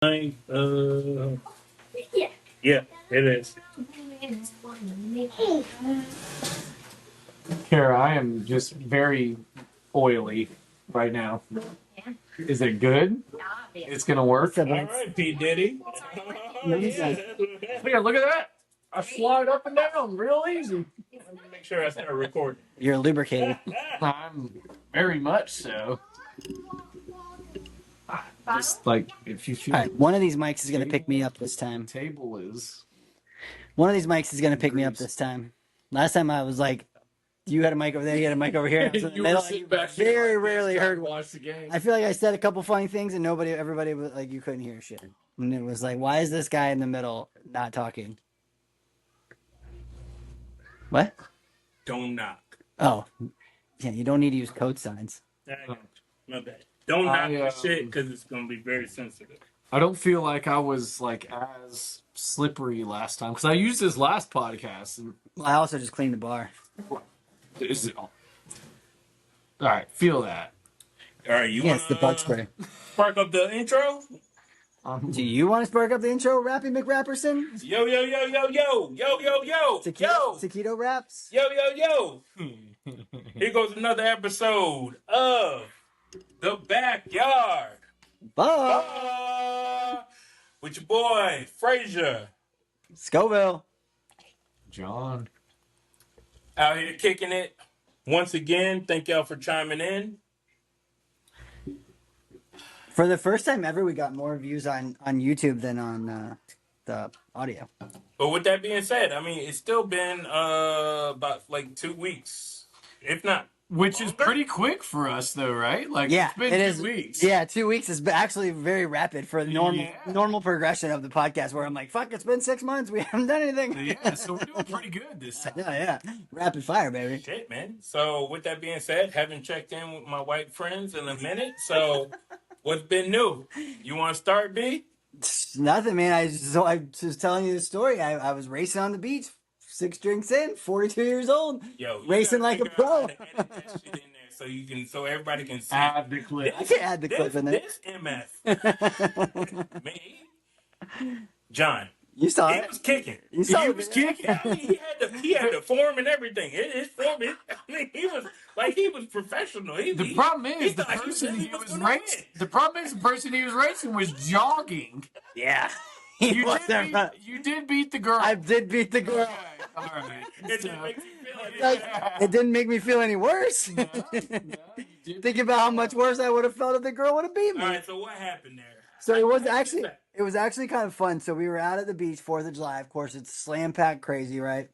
Yeah. Yeah, it is. Kara, I am just very oily right now. Is it good? It's gonna work. All right, P. Diddy. Yeah. Yeah, look at that. I slide up and down real easy. Let me make sure I start recording. You're lubricated. I'm very much so. Just like if you feel All right, one of these mics is going to pick me up this time. table is One of these mics is going to pick me up this time. Last time I was like, you had a mic over there, you had a mic over here. And I was in the you middle, were and you sitting back very here rarely heard. watch the game. I feel like I said a couple funny things, and everybody was like, you couldn't hear shit. And it was like, why is this guy in the middle not talking? What? Don't knock. Oh, yeah, you don't need to use code signs. My bad. Don't knock the shit because it's going to be very sensitive. I don't feel like I was like as slippery last time because I used this last podcast. And Well, I also just cleaned the bar. is it all right? Feel that. All right, you Yeah, want it's the bug spray. spark up the intro? Do you want to spark up the intro, Rappy McRapperson? Yo, yo, yo, yo, yo, yo, yo, yo, yo, Taquito Raps? yo, yo, yo. Here goes another episode of The Backyard. Bye. With your boy, Frazier. Scoville. John. Out here kicking it. Once again, thank y'all for chiming in. For the first time ever, we got more views on YouTube than on the audio. But with that being said, I mean, it's still been about like 2 weeks, if not. Which is pretty quick for us, though, right? Like, Yeah, it's been 2 weeks. Yeah, 2 weeks is actually very rapid for the normal progression of the podcast. Where I'm like, fuck, it's been 6 months, we haven't done anything. Yeah, so we're doing pretty good this time. Yeah, rapid fire, baby. Shit, man. So with that being said, haven't checked in with my white friends in a minute. So what's been new? You want to start, B? Nothing, man. I was telling you the story. I was racing on the beach, 6 drinks in, 42 years old. Yo, racing like a pro. So everybody can see. Add the clip. I can add the clip in there. This MF. Me? John. You saw He it. was kicking. You saw He it. was kicking. I mean, he had the form and everything. His form. I mean, he was professional. The problem is the person he was racing. The problem is the person he was racing was jogging. Yeah. You did beat the girl. I did beat the girl. Okay, all right. It didn't make me feel any worse. No, Think about how much worse I would have felt if the girl would have beat me. All right, so what happened there? So it was actually kind of fun. So we were out at the beach, 4th of July. Of course, it's slam packed crazy, right?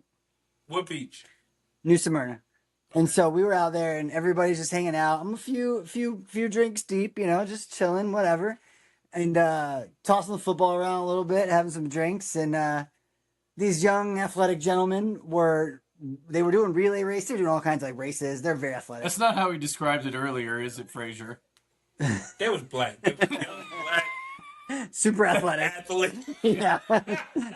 What beach? New Smyrna. And so we were out there, and everybody's just hanging out. I'm a few drinks deep, just chilling, whatever, and tossing the football around a little bit, having some drinks. And these young athletic gentlemen were doing relay races. They were doing all kinds of like races. They're very athletic. That's not how he described it earlier, is it, Frazier? That was black. Super athletic. Athlete. Yeah,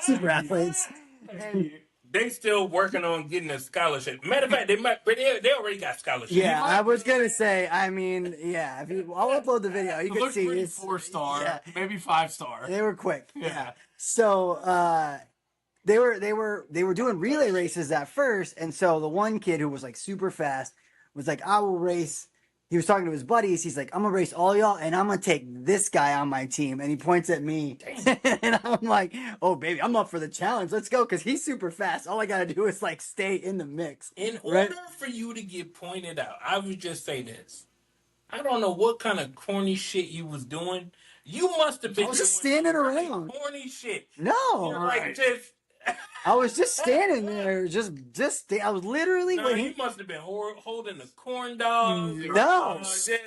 super athletes. And they still working on getting a scholarship. Matter of fact, they already got scholarships. yeah, I was gonna say. I mean, yeah. I'll upload the video. You can see it's 4-star, maybe 5-star. They were quick. Yeah. So they were doing relay races at first, and so the one kid who was like super fast was like, I will race. He was talking to his buddies. He's like, I'm gonna race all y'all, and I'm gonna take this guy on my team. And he points at me, and I'm like, oh baby, I'm up for the challenge. Let's go, because he's super fast. All I gotta do is like stay in the mix. In order for you to get pointed out, I would just say this. I don't know what kind of corny shit you was doing. You must have been. I was just standing around. Corny shit. No, You're like just. I was just standing there, I was literally. No, you must have been holding the corn dogs. No, staring.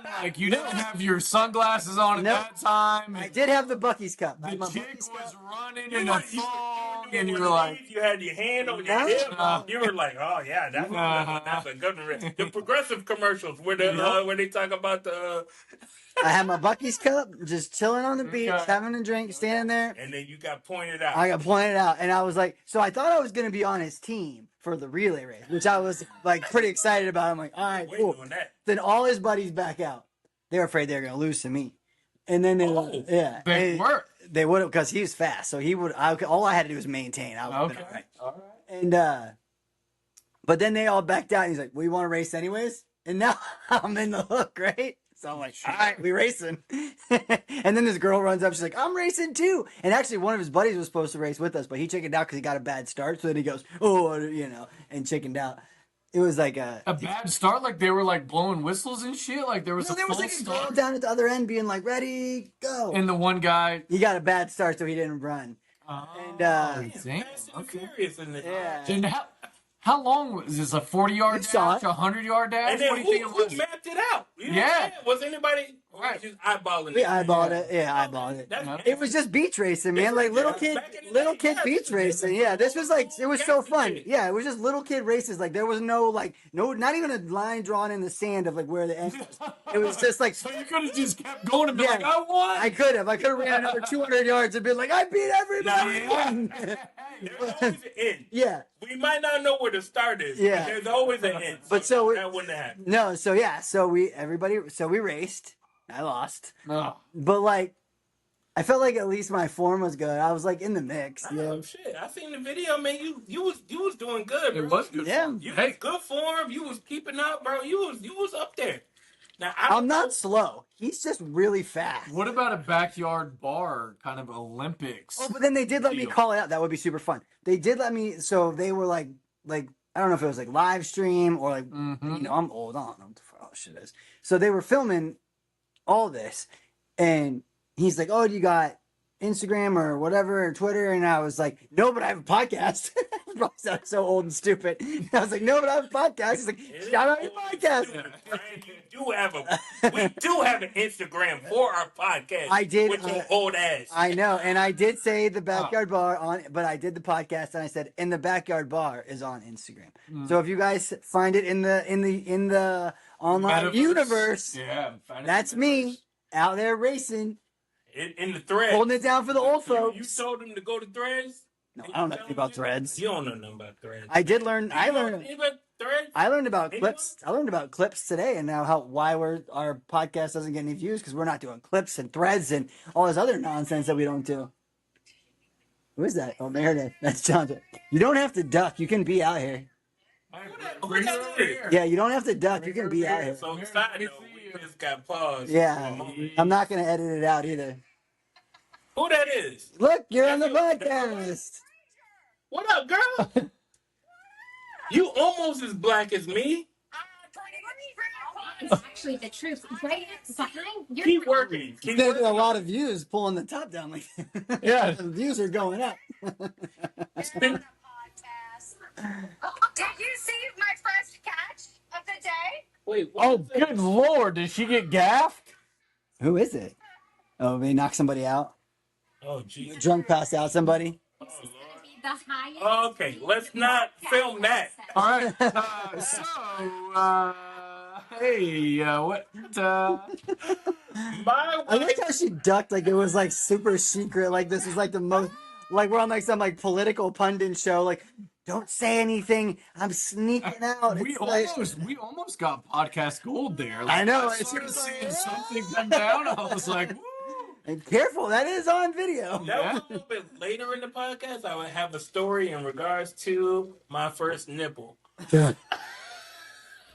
Like you didn't have your sunglasses on at that time. I did have the Buc-ee's cup. The chick was running in a thong, and you were like, you had your hand on your hip. You were like, oh yeah, that's a good one. The Progressive commercials where they talk about the. I had my Buc-ee's cup, just chilling on the beach, having a drink, standing there. And then you got pointed out. I got pointed out, and I was like, so I thought I was going to be on his team for the relay race, which I was like pretty excited about. I'm like, all right, cool. Then all his buddies back out. They were afraid they were going to lose to me. And then they Oh. yeah, They and were. they would have because he was fast, so he would. All I had to do was maintain. I would Okay. all right. All right. And but then they all backed out. And he's like, "We want to race anyways." And now I'm in the hook, right? So I'm like, "All right, we racing." And then this girl runs up. She's like, "I'm racing too." And actually, one of his buddies was supposed to race with us, but he chickened out because he got a bad start. So then he goes, "Oh, and chickened out. It was like A bad start, like they were like blowing whistles and shit. Like there was no, a there was full like a girl start, down at the other end being like, "Ready, go." and the one guy. He got a bad start, so he didn't run. Oh, And damn. Fast and Okay. Furious in this. yeah, And how long was this? A 40-yard You saw dash? it. A 100-yard dash? And then What do you think it who was? mapped it out? You know Yeah. what I'm saying? Was anybody Right. just eyeballing we it? eyeballed it. Yeah, eyeballed it. That's, No. It was just beach racing, man. Like little kid, back in the day, yeah, beach this was racing. just Yeah, this was like it was so gangster fun. shit. Yeah, it was just little kid races. Like there was no, not even a line drawn in the sand of like where the end was. It was just like So you could have just kept going and been Yeah. like, I won. I could have ran another 200 yards and been like, I beat everybody. There's always an end. Yeah. We might not know where the start is, Yeah. but there's always an end. But so that wouldn't have happened. No, so yeah, so we raced. I lost, No. but like I felt like at least my form was good. I was like in the mix. Oh Yeah. shit! I seen the video, man. You was doing good, bro. It was good. Yeah. fun. You Hey, was good form. You was keeping up, bro. You was up there. Now I'm not slow. He's just really fast. what about a backyard bar kind of Olympics? Oh, but then they did let me deal? call it out. That would be super fun. They did let me. So they were like I don't know if it was like live stream or like Mhm. I'm old. I don't know what the fuck shit is. So they were filming all this, and he's like, "Oh, do you got Instagram or whatever or Twitter?" And I was like, "No, but I have a podcast." Probably sounded so old and stupid. I was like, "No, but I have a podcast." He's like, "Shout out your podcast." We do have an Instagram for our podcast. I did, with your old ass. I know, and I did say the backyard bar on, but I did the podcast and I said, "And the backyard bar is on Instagram." So if you guys find it in the online Metaverse. universe, Yeah, find it that's in the me metaverse. out there racing, in the thread. holding it down for the old You folks. told them to go to threads. No, I don't know anything about threads. You don't know nothing about threads. I did learn. You know anything about threads. I learned about Anyone? clips. I learned about clips today, and now why our podcast doesn't get any views because we're not doing clips and threads and all this other nonsense that we don't do. Who is that? Oh, Meredith. That's John. You don't have to duck. You can be out here. Bring her over here. Yeah, you don't have to duck. You can be out here. So side note, we just got paused. for a Yeah, moment. I'm not gonna edit it out either. Who that is? Look, you're on the podcast. What up, girl? You almost as black as me. Actually, the truth right behind your Keep working. Keep There's working. a lot of views pulling the top down. Like, Yeah. the views are going up. podcast. Did you see my first catch of the day? Wait. What Oh, is that? good lord. Did she get gaffed? Who is it? Oh, they knocked somebody out. Oh, geez. Drunk passed out somebody. Oh, Lord. The highest. Okay, let's not film that. All right. Hey, what? My I like wife, how she ducked like it was like super secret. Like this is like the most like we're on like some like political pundit show. Like don't say anything. I'm sneaking out. We It's like- almost got podcast gold there. I know, I it's started just like, seeing something come down. I was like, woo. and careful, that is on video. that was a little bit later in the podcast. I would have a story in regards to my first nipple.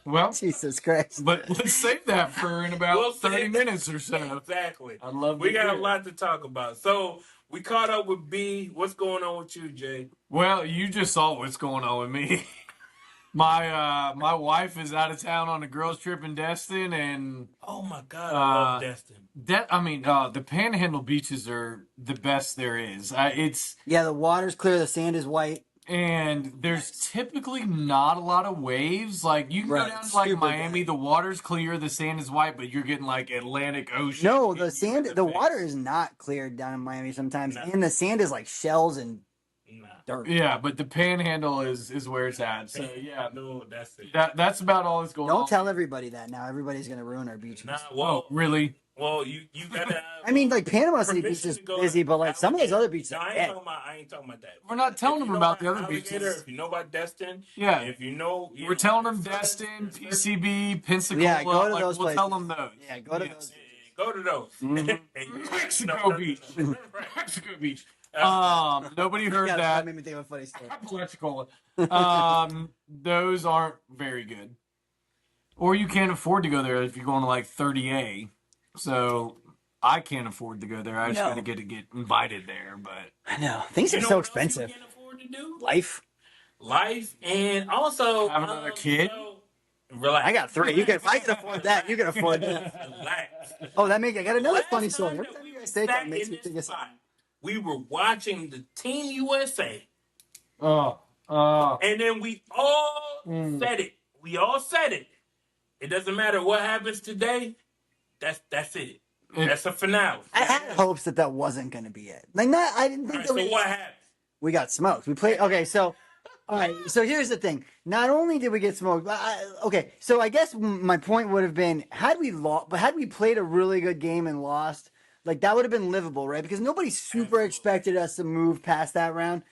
Well, Jesus Christ. but let's save that for in about We'll 30 save- minutes or so. Exactly. I'd love We to got a hear. lot to talk about. So we caught up with B. What's going on with you, Jay? Well, you just saw what's going on with me. My wife is out of town on a girls trip in Destin, and Oh my God, I love Destin. the Panhandle beaches are the best there is. It's Yeah, the water's clear, the sand is white. and there's typically not a lot of waves. Like you can Right, go down to like super Miami, bad. the water's clear, the sand is white, but you're getting like Atlantic Ocean. No, hitting the you sand, in the face. water is not cleared down in Miami sometimes, No. and the sand is like shells and Nah. dirt. Yeah, but the Panhandle is where it's at. So yeah, No, that's it. that's about all that's going on. Don't tell everybody that now. Everybody's gonna ruin our beach. Nah, Oh, really? well, you gotta. I mean, like Panama City Beach permission is to go busy, but like some of those alligator. other beaches No, are I dead. ain't talking about that. We're not telling If them you about know the other Alligator, beaches. If you know about Destin, Yeah. If you know, We're telling them Destin, PCB, Pensacola. Yeah, go to like, those we'll tell places. them those. Yeah, go to Yes. those. Go to those. Mhm. And you- Mexico no, Beach. right. Mexico Beach. Uh, Nobody heard Yeah, that. made me think of a funny story. Apalachicola. Those aren't very good. Or you can't afford to go there if you're going to like 30A. So I can't afford to go there. I just No. got to get invited there. But I know. Things you are know so what else you expensive. can't afford to do? Life. Life, and also Have another kid? So, relax. I got 3. You can. If I can afford that, you can afford that. Relax. Oh, I got another Last funny time story. that Every time we you were guys say that, sat it makes in me this think of spot, something. we were watching the Team USA, oh, and then we all said it. We all said it. It doesn't matter what happens today. That's it. That's a finale. I had hopes that wasn't going to be it. Like, not. I didn't All think right, that so we. what happened? We got smoked. We played. Okay, so. All right, so here's the thing. Not only did we get smoked, but okay. So I guess my point would have been had we lost, but had we played a really good game and lost, like that would have been livable, right? Because nobody super Absolutely. expected us to move past that round.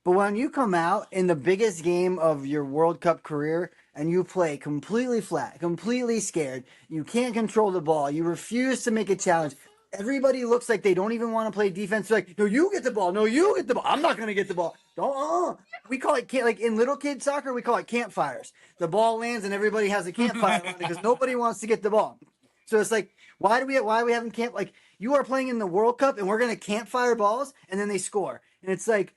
But when you come out in the biggest game of your World Cup career and you play completely flat, completely scared, you can't control the ball, you refuse to make a challenge. Everybody looks like they don't even want to play defense. They're like, no, you get the ball. No, you get the ball. I'm not going to get the ball. Don't. We call it like in little kid soccer, we call it campfires. The ball lands and everybody has a campfire on it because nobody wants to get the ball. So it's like, why are we having camp? Like you are playing in the World Cup and we're going to campfire balls and then they score. And it's like,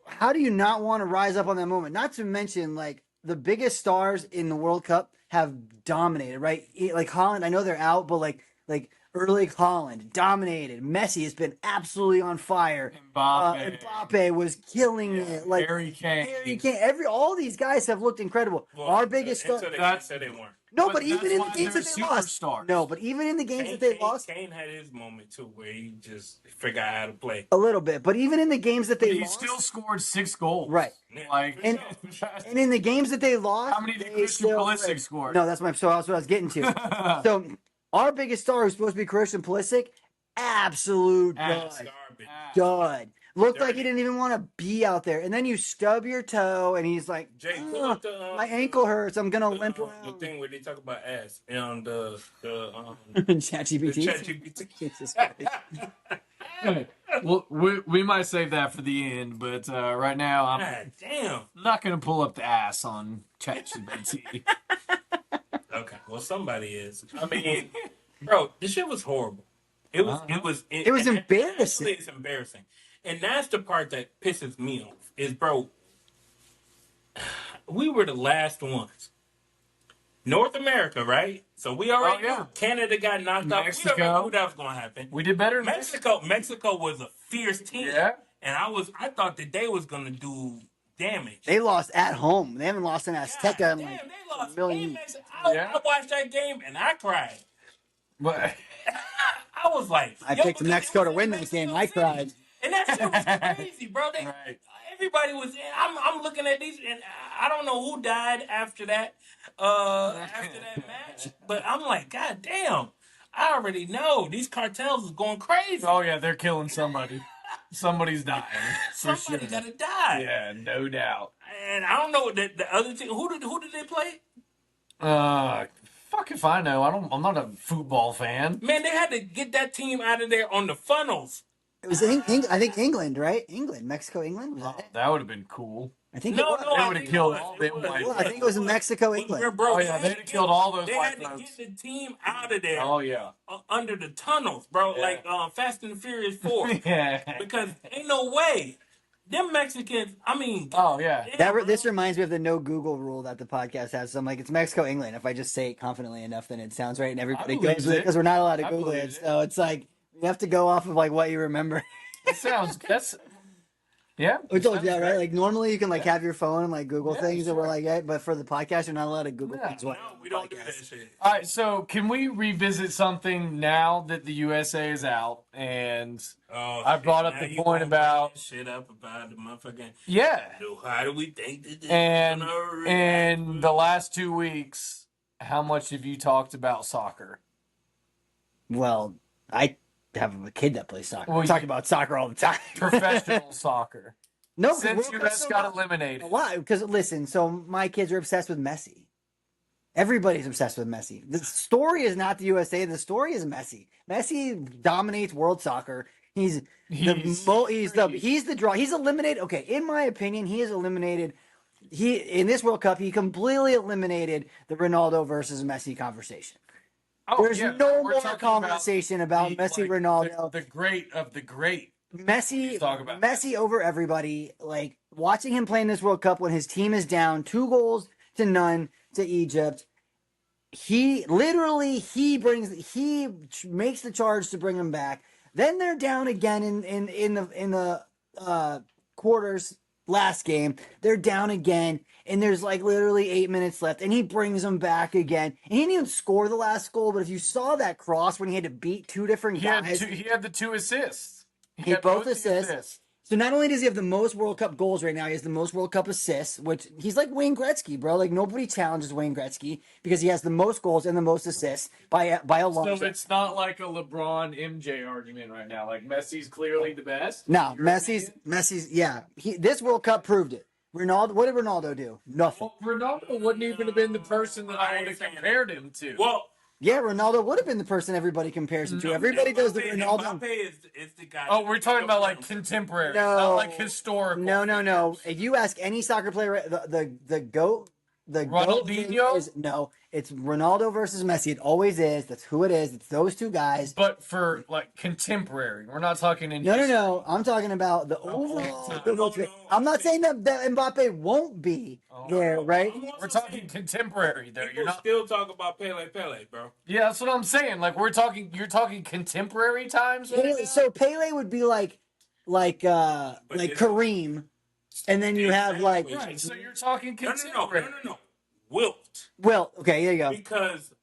how do you not want to rise up on that moment? Not to mention, like, the biggest stars in the World Cup have dominated, right? Like Holland, I know they're out, but like Erling Haaland dominated. Messi has been absolutely on fire. Mbappe was killing it. Like Harry Kane. All these guys have looked incredible. Well, Our biggest star. until they said they weren't. No, but even in the that's games why that they they're lost. superstars. No, but even in the games that they lost. Kane had his moment too, where he just figured out how to play. A little bit, but even in the games that they He lost, still scored 6 goals. right? Like, And in the games that they lost, how many did they Christian still- Pulisic score? No, that's what I was getting to. So our biggest star, who's supposed to be Christian Pulisic, absolute Garbage. dud. Looked like he Dirty. didn't even want to be out there. And then you stub your toe, and he's like, Jay, pull up my ankle hurts. I'm gonna limp the around. thing where they talk about ass and the ChatGPT. ChatGPT. Jesus Christ. Well, we might save that for the end, but right now I'm God damn. not going to pull up the ass on ChatGPT. Okay, well somebody is. I mean, bro, this shit was horrible. It was embarrassing. Actually, it's embarrassing, and that's the part that pisses me off. Is bro, we were the last ones. North America, right? So we already knew Canada got knocked out. We Mexico. already knew that was going to happen. We did better than Mexico was a fierce team. Yeah. And I thought that they was going to do damage. They lost at home. They haven't lost in Azteca in Damn, like they lost. a million. I watched that game and I cried. But I was like, I picked Mexico to win that game. I cried. And that shit was crazy, bro. Everybody was in. I'm looking at these, and I don't know who died after that match, but I'm like, God damn! I already know these cartels is going crazy. oh yeah, they're killing somebody. Somebody's dying. For Somebody sure. gotta die. Yeah, no doubt. And I don't know what the other team. Who did they play? Fuck if I know. I'm not a football fan. Man, they had to get that team out of there on the funnels. It was I think England, right? Mexico, England. Was that it? That would have been cool. I think No, it was. no, They I would've think killed it was. all It them was. white Well, I think it was in Mexico, England. Bro, Oh, yeah, they'd have killed all those They white had to folks. get the team out of there. Oh yeah. Under the tunnels, bro. Yeah. Like Fast and the Furious 4. Yeah. Because ain't no way. Them Mexicans, I mean. Oh yeah. This reminds me of the no Google rule that the podcast has. So I'm like, it's Mexico, England. If I just say it confidently enough, then it sounds right, and everybody believe goes with it it. because we're not allowed to I Google believe it. it. So it's like you have to go off of like what you remember. That's yeah. We told you that, sounds right? great. Like normally you can like have your phone and like Google Yeah, things, and we're sure. like, yeah, but for the podcast, you're not allowed to Google Yeah. things. No, we don't do that shit. All right, so can we revisit something now that the USA is out? And I brought up Now the you point gonna about bring shit up about the motherfucking. yeah, So how do we think that this and is gonna react? in the last 2 weeks, how much have you talked about soccer? Well, I have a kid that plays soccer. Well, We talk about soccer all the time. Professional soccer. No, Since World Cup's US so got long. eliminated. Why? Because listen, so my kids are obsessed with Messi. Everybody's obsessed with Messi. The story is not the USA. The story is Messi. Messi dominates world soccer. He's the draw. He's eliminated. Okay, in my opinion, he is eliminated. He in this World Cup, he completely eliminated the Ronaldo versus Messi conversation. There's no more conversation about Messi, Ronaldo. The great of the great. Messi over everybody. Like watching him play in this World Cup when his team is down 2-0 to Egypt. He makes the charge to bring them back. Then they're down again in the quarters last game. They're down again, and there's like literally 8 minutes left, and he brings them back again. And he didn't even score the last goal, but if you saw that cross when he had to beat two different guys, he had the 2 assists. He had both assists. So not only does he have the most World Cup goals right now, he has the most World Cup assists, which he's like Wayne Gretzky, bro. Like nobody challenges Wayne Gretzky because he has the most goals and the most assists by a long shot. So it's not like a LeBron MJ argument right now. Like Messi's clearly the best. No, Messi's yeah. This World Cup proved it. Ronaldo, what did Ronaldo do? Nothing. Well, Ronaldo wouldn't even have been the person that I would have compared him to. Well, yeah, Ronaldo would have been the person everybody compares him to. Everybody does the Ronaldo. Mbappe is the guy. Oh, we're talking about like contemporary, not like historical. No. If you ask any soccer player, the GOAT, Ronaldinho? It's Ronaldo versus Messi. It always is. That's who it is. It's those two guys. But for like contemporary, we're not talking in. No. I'm talking about the overall. I'm not saying that Mbappe won't be there, right? We're talking contemporary there. You're not still talking about Pele, bro. Yeah, that's what I'm saying. Like you're talking contemporary times. So Pele would be like Kareem, and then you have like. Right. So you're talking contemporary. No. Wilt. Okay, there you go. Because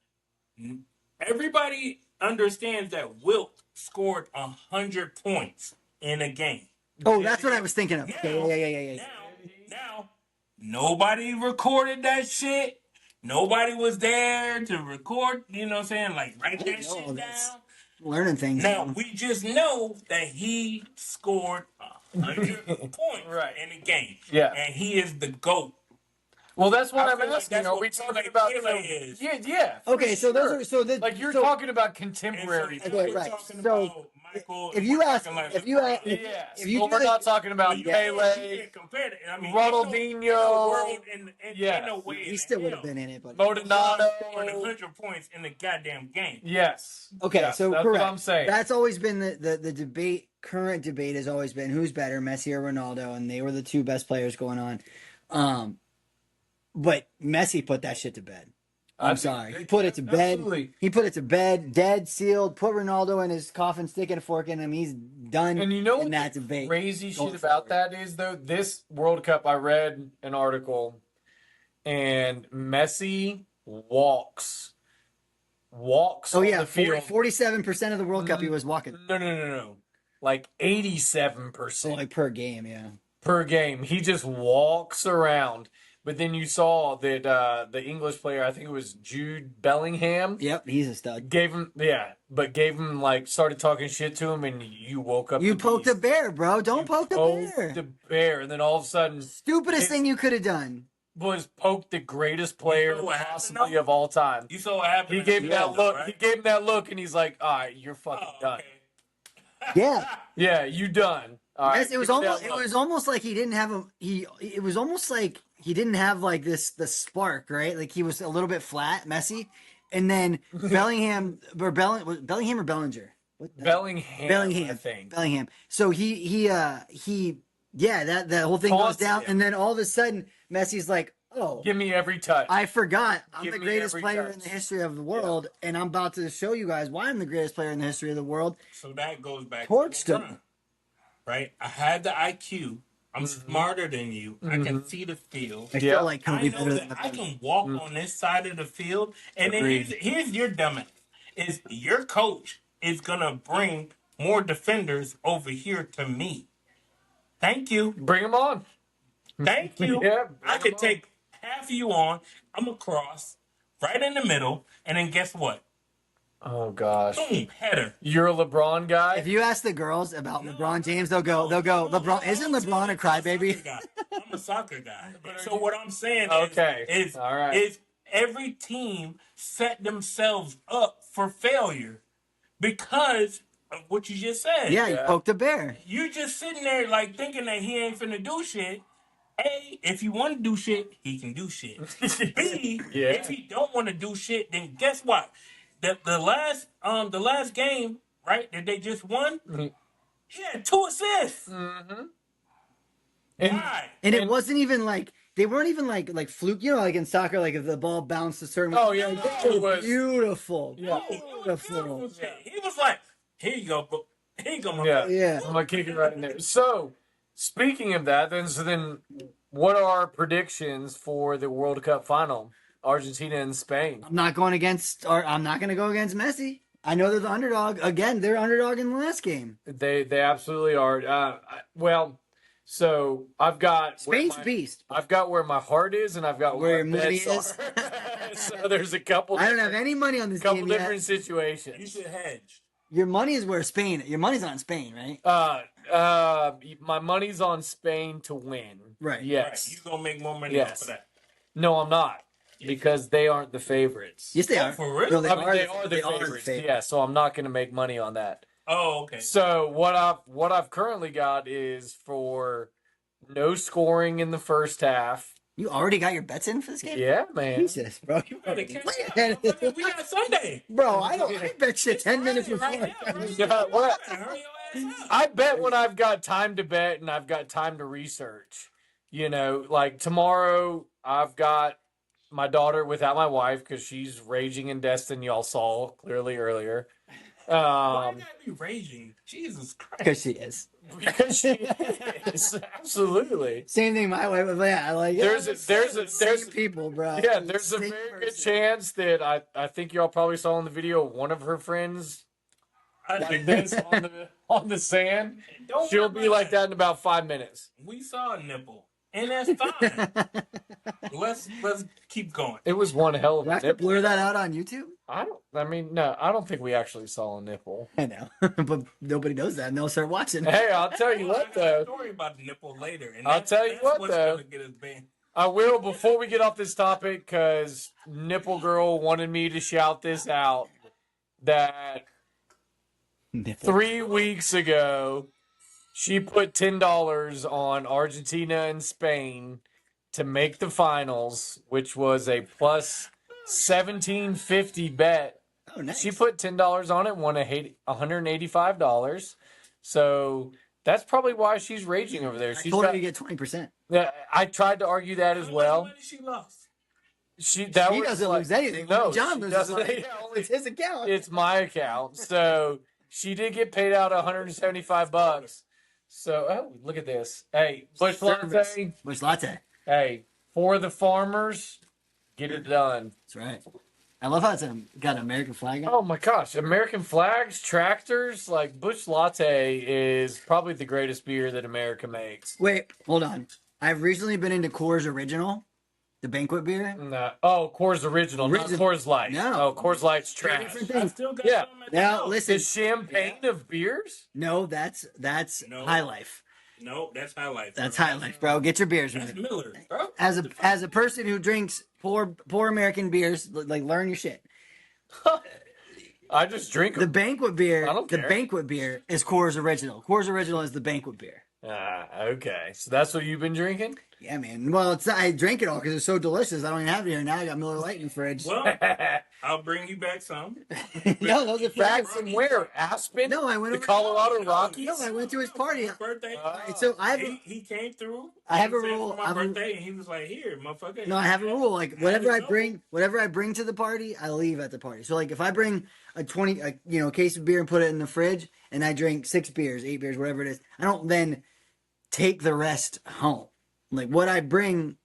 everybody understands that Wilt scored 100 points in a game. Oh, that's what I was thinking of. Yeah. Now, nobody recorded that shit. Nobody was there to record, you know what I'm saying? Like, write that shit down. Learning things. Now, we just know that he scored 100 points in a game. Yeah. And he is the GOAT. Well, that's what I'm asking. Are we talking about? Yeah. Okay, so those are like you're talking about contemporary. Okay, right. So if you we're not talking about Pele, Ronaldinho. He still would have been in it, but Modinato, 100 points in the goddamn game. Yes. Okay, yes, so that's correct. What I'm saying. That's always been the debate. Current debate has always been who's better, Messi or Ronaldo, and they were the two best players going on. But Messi put that shit to bed. I'm sorry. He put it to bed. Absolutely. He put it to bed, dead, sealed, put Ronaldo in his coffin, sticking a fork in him. He's done. And you know in that what debate. Crazy shit about that is, though? This World Cup, I read an article, and Messi walks Oh, yeah. on the field. 47% of the World Cup he was walking. No. Like 87%. Like per game, yeah. Per game. He just walks around. But then you saw that the English player, I think it was Jude Bellingham. Yep, he's a stud. Started talking shit to him, and you woke up. You poked the bear, bro. Don't poke the bear. The bear, and then all of a sudden, stupidest thing you could have done was poke the greatest player possibly of all time. You saw what happened. He gave him that look. Right? He gave him that look, and he's like, "All right, you're fucking done." Yeah. Yeah, you done. All right, it was almost like he didn't have it was almost like he didn't have like the spark, right? Like he was a little bit flat, messy. And then Bellingham or Bellinger? Bellingham, I think. Bellingham. So that whole thing goes down, and then all of a sudden Messi's like, "Oh, give me every touch. I forgot. I'm the greatest player in the history of the world, and I'm about to show you guys why I'm the greatest player in the history of the world." So that goes back torched to him. Right? I had the IQ. I'm smarter than you. I can see the field. I feel like I know that I can walk on this side of the field. And then here's your dumbass. Is your coach is going to bring more defenders over here to me. Thank you. Bring them on. Thank you. I could on. take half of you on. I'm going to cross right in the middle. And then guess what? Oh gosh. Boom, header. You're a LeBron guy? If you ask the girls about LeBron James, they'll go, LeBron, isn't LeBron a crybaby? I'm a soccer guy. So what I'm saying is every team set themselves up for failure because of what you just said. Yeah, you poked a bear. You just sitting there like thinking that he ain't finna do shit. A, if you want to do shit, he can do shit. B, if he don't want to do shit, then guess what? The last game, right, that they just won, he had 2 assists. Why? And it wasn't even like they weren't even like fluke, you know, like in soccer, like if the ball bounced a certain way. Oh yeah, It was beautiful. Yeah. It was beautiful shit. He was like, here you go, here you go, my Yeah. man. Yeah. I'm gonna kick it right in there. So, speaking of that, then what are our predictions for the World Cup final? Argentina and Spain. I'm not going to go against Messi. I know they're the underdog. Again, they're underdog in the last game. They absolutely are. So I've got Spain's beast. I've got where my heart is, and I've got Where where your money bets is. are. So there's a couple. I don't have any money on this couple game different yet. situations. You should hedge. Your money is where Spain. Your money's on Spain, right? My money's on Spain to win. Right. Yes. Right. You gonna make more money Yes. off of that. No, I'm not. Because they aren't the favorites. Yes, they Oh, are. for real? No, They are the favorites. Yeah, so I'm not going to make money on that. Oh, okay. So what I've currently got is for no scoring in the first half. You already got your bets in for this game? Yeah, man. Jesus, bro. You Gotta already catch way up. ahead. We got Sunday. Bro, I bet shit 10 minutes before. Right now. Yeah, what? Hurry your ass up. I bet when I've got time to bet and I've got time to research. You know, like tomorrow I've got my daughter without my wife because she's raging in Destin. Y'all saw clearly earlier. Why gotta be raging? Jesus Christ. Because she is. Because she is absolutely. Same thing my wife was like, yeah, like There's people, bro. yeah, there's a Same very good person. chance that I think y'all probably saw in the video one of her friends I like think this that's on the sand. Don't She'll worry be about like it. that in about 5 minutes. We saw a nipple, and that's fine. let's keep going. It was one hell of Do I a have to nipple. blur that out on YouTube? I don't think we actually saw a nipple. I know, but nobody knows that, and they'll start watching. Hey, I'll tell you I what got a though. story about the nipple later, and I'll tell you that's what, what's though. gonna get us banned. I will before we get off this topic because Nipple Girl wanted me to shout this out that 3 weeks ago she put $10 on Argentina and Spain to make the finals, which was a plus 1750 bet. Oh, nice. She put $10 on it, won $185. So that's probably why she's raging over there. I She's told her got, to get 20%. yeah, I tried to argue that as How well. much money she lost? She He was doesn't like- lose anything. No, John she loses doesn't. money. Yeah, only It's his account. it's my account. So she did get paid out $175. So look at this. Hey, Bush Latte. Bush latte. Hey, for the farmers, get it done. That's right. I love how it's got an American flag on. Oh my gosh, American flags, tractors, like Bush Latte is probably the greatest beer that America makes. Wait, hold on. I've recently been into Coors Original, the banquet beer. No. Oh, Coors Original, not Original. Coors Light. No. Oh, Coors Light's They're trash. different I things. still got Yeah. some at the Now house. listen. The champagne of beers? No, that's No. High Life. No, that's High Life. That's bro. High Life, bro. Get your beers That's right. Miller, bro. As a person who drinks poor American beers, like learn your shit. I just drink The them. banquet beer, I don't the care. banquet beer is Coors Original. Coors Original is the banquet beer. Okay. So that's what you've been drinking? Yeah, man. Well, I drank it all because it's so delicious. I don't even have it here now. I got Miller Lite in the fridge. Well, I'll bring you back some. No, those are Back facts. from where? Aspen? No, I went The over- Colorado Rockies? No, I went to his party. His birthday. So I have. He came through. I have He a said rule. for my birthday, and he was like, "Here, motherfucker." No, I have a rule. Like whatever I bring to the party, I leave at the party. So like if I bring a case of beer and put it in the fridge, and I drink 6 beers, 8 beers, whatever it is, I don't then take the rest home. Like what I bring,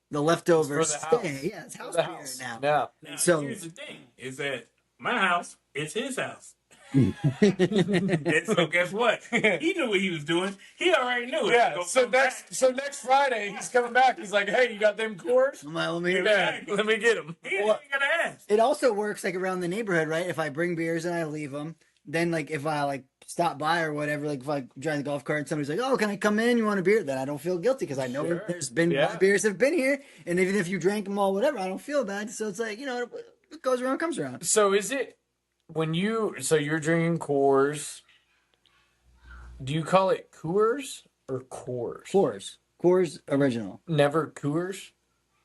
the leftovers It's for the house. stay. Yeah, it's house The beer house. now. Yeah. Now, So- here's the thing: is that my house is his house. And so guess what? He knew what he was doing. He already knew it. Yeah. Go So come back. next Friday he's coming back. He's like, "Hey, you got them Coors? I'm like, let me- Yeah, let me get them." He ain't even gotta ask. It also works like around the neighborhood, right? If I bring beers and I leave them, then like if I like stop by or whatever, like if I drive the golf cart and somebody's like, "Oh, can I come in? You want a beer?" Then I don't feel guilty because I know Sure. there's been Yeah. my beers have been here, and even if you drank them all, whatever, I don't feel bad. So it's like what goes around comes around. So is it when you're drinking Coors? Do you call it Coors or Coors? Coors original. Never Coors.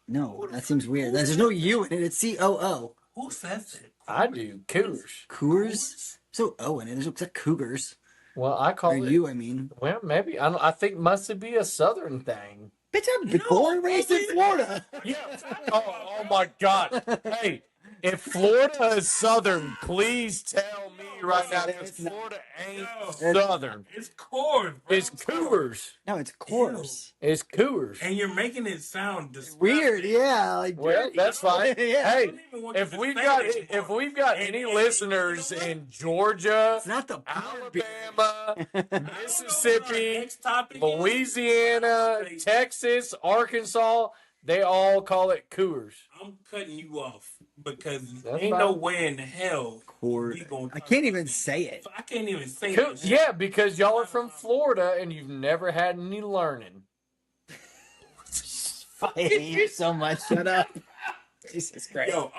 No, that seems weird. There's no U in it. It's COO. Who says it? I do Coors. Coors. So O in it. There's like Cougars. Well, I call Or it. you, I mean. Well, maybe I think must be a Southern thing. Bitch, I'm born and raised in Florida. Yeah. Oh my God. Hey, if Florida is Southern, please tell me right now because Florida ain't Southern. It's Coors. bro. It's Coors. No, it's Coors. It's Coors. And you're making it sound Weird, yeah. Like Well, that's fine. Yeah. Hey, don't even want you if to we've say got it if anymore. we've got any listeners in Georgia, It's not the power beer. Alabama, Mississippi, Next topic is- Louisiana, Texas, Arkansas, they all call it Coors. I'm cutting you off because That's ain't no fine. way in hell Coors. we gonna I talk can't about even this. say it. I can't even say Coors. it. Yeah, because y'all are from Florida and you've never had any learning. I hate you so much. Shut up. Jesus Christ. Yo,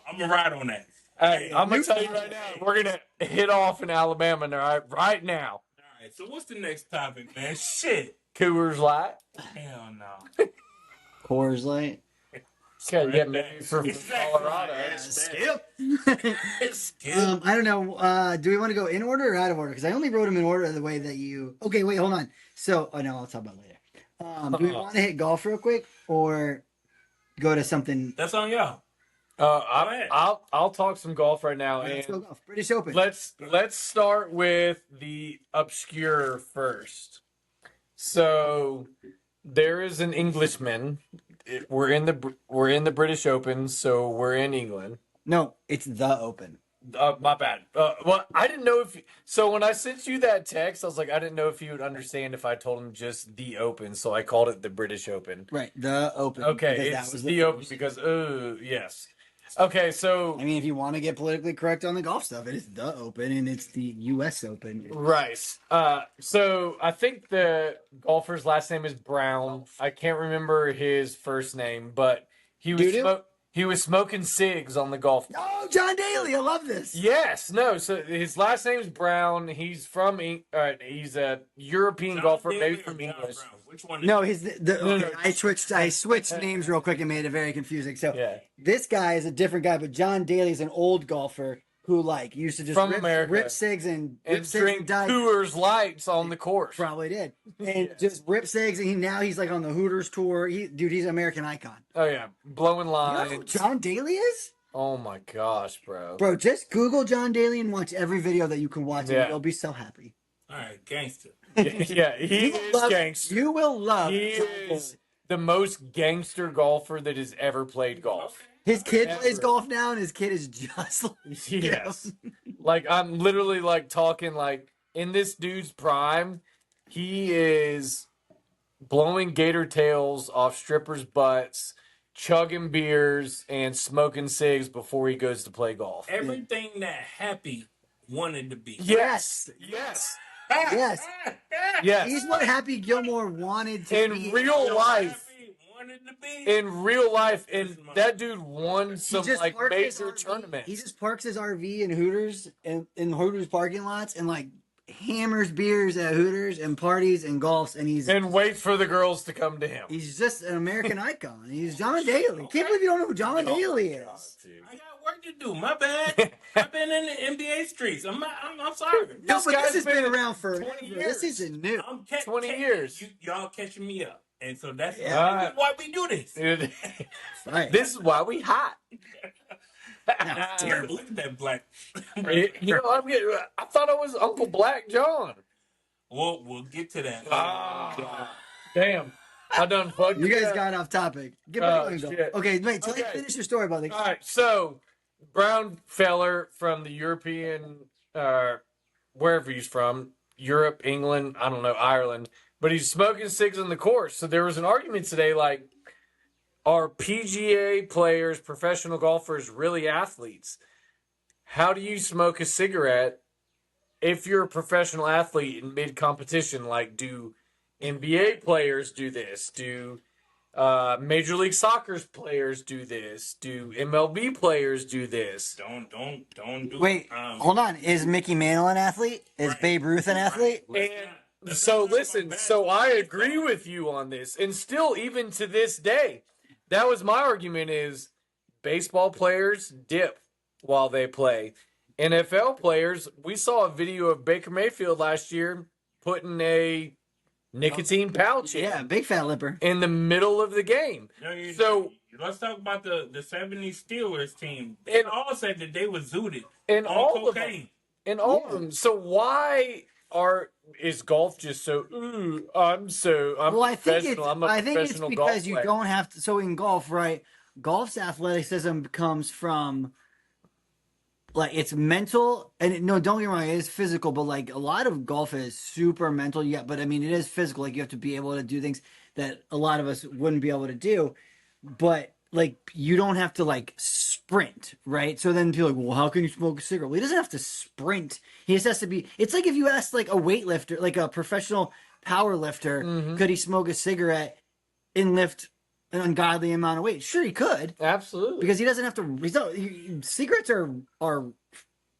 I'm gonna ride on that. Hey, I'm gonna tell you right now, we're gonna hit off in Alabama right now. All right, so what's the next topic, man? Shit. Coors Light. Hell no. Coors Light. Okay, yeah, maybe from Exactly. Colorado. Skip. Skip. I don't know. Do we want to go in order or out of order? Because I only wrote them in order the way that you. Okay, wait, hold on. So, oh no, I'll talk about it later. Do we want to hit golf real quick or go to something? That's on y'all. I'll talk some golf right now, Let's go and golf. British Open. let's start with the obscure first. So there is an Englishman. We're in the British Open, so we're in England. No, it's the Open. My bad. Well, I didn't know if. So when I sent you that text, I was like, I didn't know if you would understand if I told him just the Open, so I called it the British Open. Right, the Open. Okay, because it's the Open because yes. Okay, so I mean, if you want to get politically correct on the golf stuff, it is the Open and it's the U.S. Open. right. So I think the golfer's last name is Brown. I can't remember his first name, but he was smoking cigs on the golf. Oh, John Daly, I love this. Yes, no. So his last name is Brown. He's from he's a European golfer, maybe from English. Which one? No, he's the No, okay, no. I switched names real quick and made it very confusing. So Yeah. this guy is a different guy, but John Daly is an old golfer who used to just From America. rip cigs and drink die. Coors Lights on the course. Probably did, and just rip cigs. And now he's like on the Hooters tour. He's an American icon. Oh yeah, blowing You know lines. who John Daly is? Oh my gosh, bro. Bro, just Google John Daly and watch every video that you can watch, Yeah. and you'll be so happy. All right, gangster. Yeah, he You will is love- gangster. You will love. He John is Daly. the most gangster golfer that has ever played golf. His kid Ever. plays golf now, and his kid is just like Yes. Like I'm literally talking in this dude's prime, he is blowing gator tails off strippers' butts, chugging beers, and smoking cigs before he goes to play golf. Everything that Happy wanted to be. Yes. Yes. Yes. Yes. He's what Happy Gilmore wanted to In be. real life. Happy wanted to be. In real life, and that dude won some He just parks his major RV tournaments. He just parks his RV in Hooters and in Hooters parking lots and hammers beers at Hooters and parties and golfs, and and waits for the girls to come to him. he's just an American icon. He's John Daly. Can't believe you don't know who John Daly is. I got work to do. My bad. I've been in the NBA streets. I'm sorry. No, This but guy's this has been been around for 20 This years. isn't new. I'm 20 years. Y'all catching me up, and so that's Yeah. why we do this. Dude, Right. this is why we hot. terrible. Look at that black. I thought I was Uncle Black John. We'll get to that. Damn. I done fucked You it guys up. got off topic. Get Oh, back on golf. shit. Okay, wait. Okay. Finish your story, buddy. All right, so brown feller from the European, wherever he's from, Europe, England, I don't know, Ireland, but he's smoking cigs on the course. So there was an argument today, are PGA players, professional golfers, really athletes? How do you smoke a cigarette if you're a professional athlete in mid competition, like do NBA players do this? Do Major League Soccer players do this? Do MLB players do this? Don't do. Wait, hold on. Is Mickey Mantle an athlete? Is Right. Babe Ruth an athlete? And so listen, so I agree with you on this. And still, even to this day, that was my argument is baseball players dip while they play. NFL players, we saw a video of Baker Mayfield last year putting a nicotine pouch Yeah, big fat lipper. in the middle of the game. So let's talk about the '70s Steelers team. And- They all said that they were zooted and on all of cocaine. them, and all of them. So why is golf just so? I'm Well, I think it's professional. I'm a I think it's professional because golf you player. don't have to. So in golf, right? Golf's athleticism comes from like it's mental, and no, don't get me wrong, it is physical, but like a lot of golf is super mental. Yeah, but I mean, it is physical. Like you have to be able to do things that a lot of us wouldn't be able to do. But like you don't have to like sprint, right? So then people are like, well, how can you smoke a cigarette? Well, he doesn't have to sprint. He just has to be. It's like if you asked like a weightlifter, like a professional power lifter, could he smoke a cigarette and lift an ungodly amount of weight? Sure, he could, Absolutely. because he doesn't have to. He's not, cigarettes are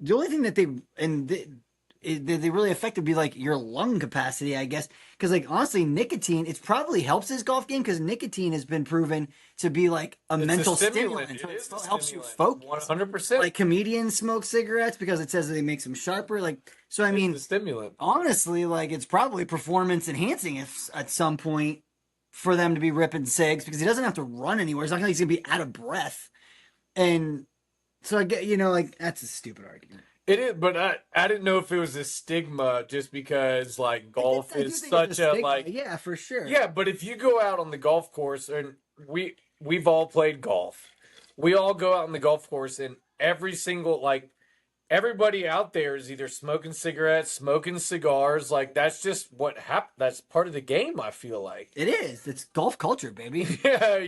the only thing that they really affect would be like your lung capacity, I guess. Because like honestly, nicotine, it probably helps his golf game because nicotine has been proven to be like a mental stimulant. So it helps you focus. 100%. Like comedians smoke cigarettes because it says that they make them sharper. Like so, I mean, the stimulant. honestly, like it's probably performance enhancing if at some point for them to be ripping cigs because he doesn't have to run anywhere. It's not like he's gonna be out of breath. And so I get, like that's a stupid argument. It is, but I didn't know if it was a stigma just because like golf I do is think such it's a stigma. like Yeah, for sure. yeah, but if you go out on the golf course and we've all played golf. We all go out on the golf course and every single like everybody out there is either smoking cigarettes, smoking cigars, like that's just what happened. That's part of the game, I feel like. It is. It's golf culture, baby. Yeah,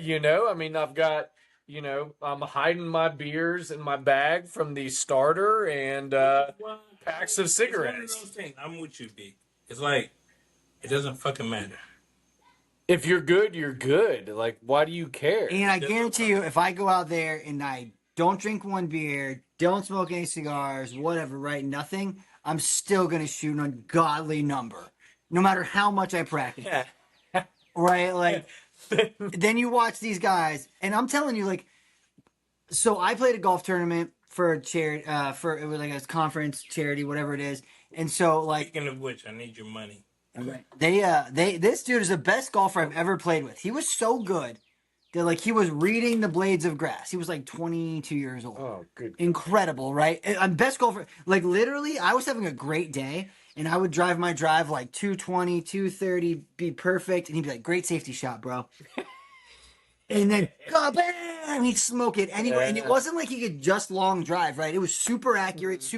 I mean, I've got, I'm hiding my beers in my bag from the starter and packs of cigarettes. It's one of those things. I'm with you, B. It's like it doesn't fucking matter. If you're good, you're good. Like, why do you care? And I guarantee you, if I go out there and I don't drink one beer, don't smoke any cigars, whatever, right? Nothing, I'm still going to shoot an ungodly number, no matter how much I practice. Yeah. Right? Like, then you watch these guys, and I'm telling you, like, so I played a golf tournament for a charity, it was like a conference, charity, whatever it is. And so, like, Speaking of which, I need your money. this dude is the best golfer I've ever played with. He was so good that like he was reading the blades of grass. He was like 22 years old. Oh, good. Incredible, right? I'm best golfer. Like literally, I was having a great day and I would drive my drive like 220, 230, be perfect. And he'd be like, great safety shot, bro. And then, God, bam, he'd smoke it anyway. And it wasn't like he could just long drive, right? It was super accurate,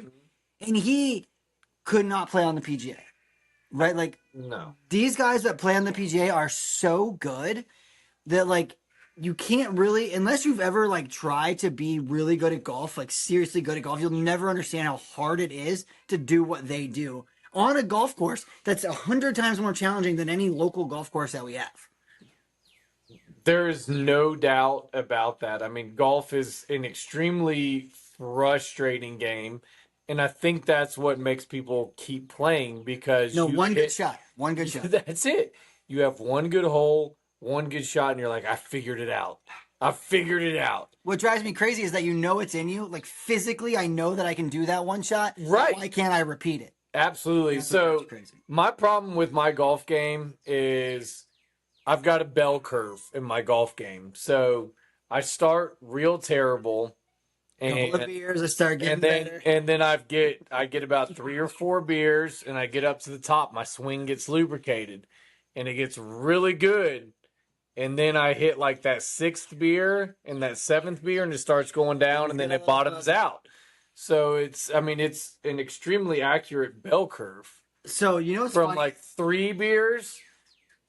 and he could not play on the PGA, right? Like, No. these guys that play on the PGA are so good that like you can't really, unless you've ever like tried to be really good at golf, like seriously good at golf, you'll never understand how hard it is to do what they do on a golf course that's 100 times more challenging than any local golf course that we have. There is no doubt about that. I mean, golf is an extremely frustrating game. And I think that's what makes people keep playing because One good shot. That's it. You have one good hole, one good shot, and you're like, I figured it out. I figured it out. What drives me crazy is that it's in you. Like physically, I know that I can do that one shot. Right. Why can't I repeat it? Absolutely. That's what So drives me crazy. my problem with my golf game is I've got a bell curve in my golf game. So I start real terrible. Couple of beers, I start getting better. And then I get about 3 or 4 beers and I get up to the top. My swing gets lubricated and it gets really good. And then I hit like that 6th beer and that 7th beer and it starts going down and then it bottoms out. So it's an extremely accurate bell curve. So what's From funny? like 3 beers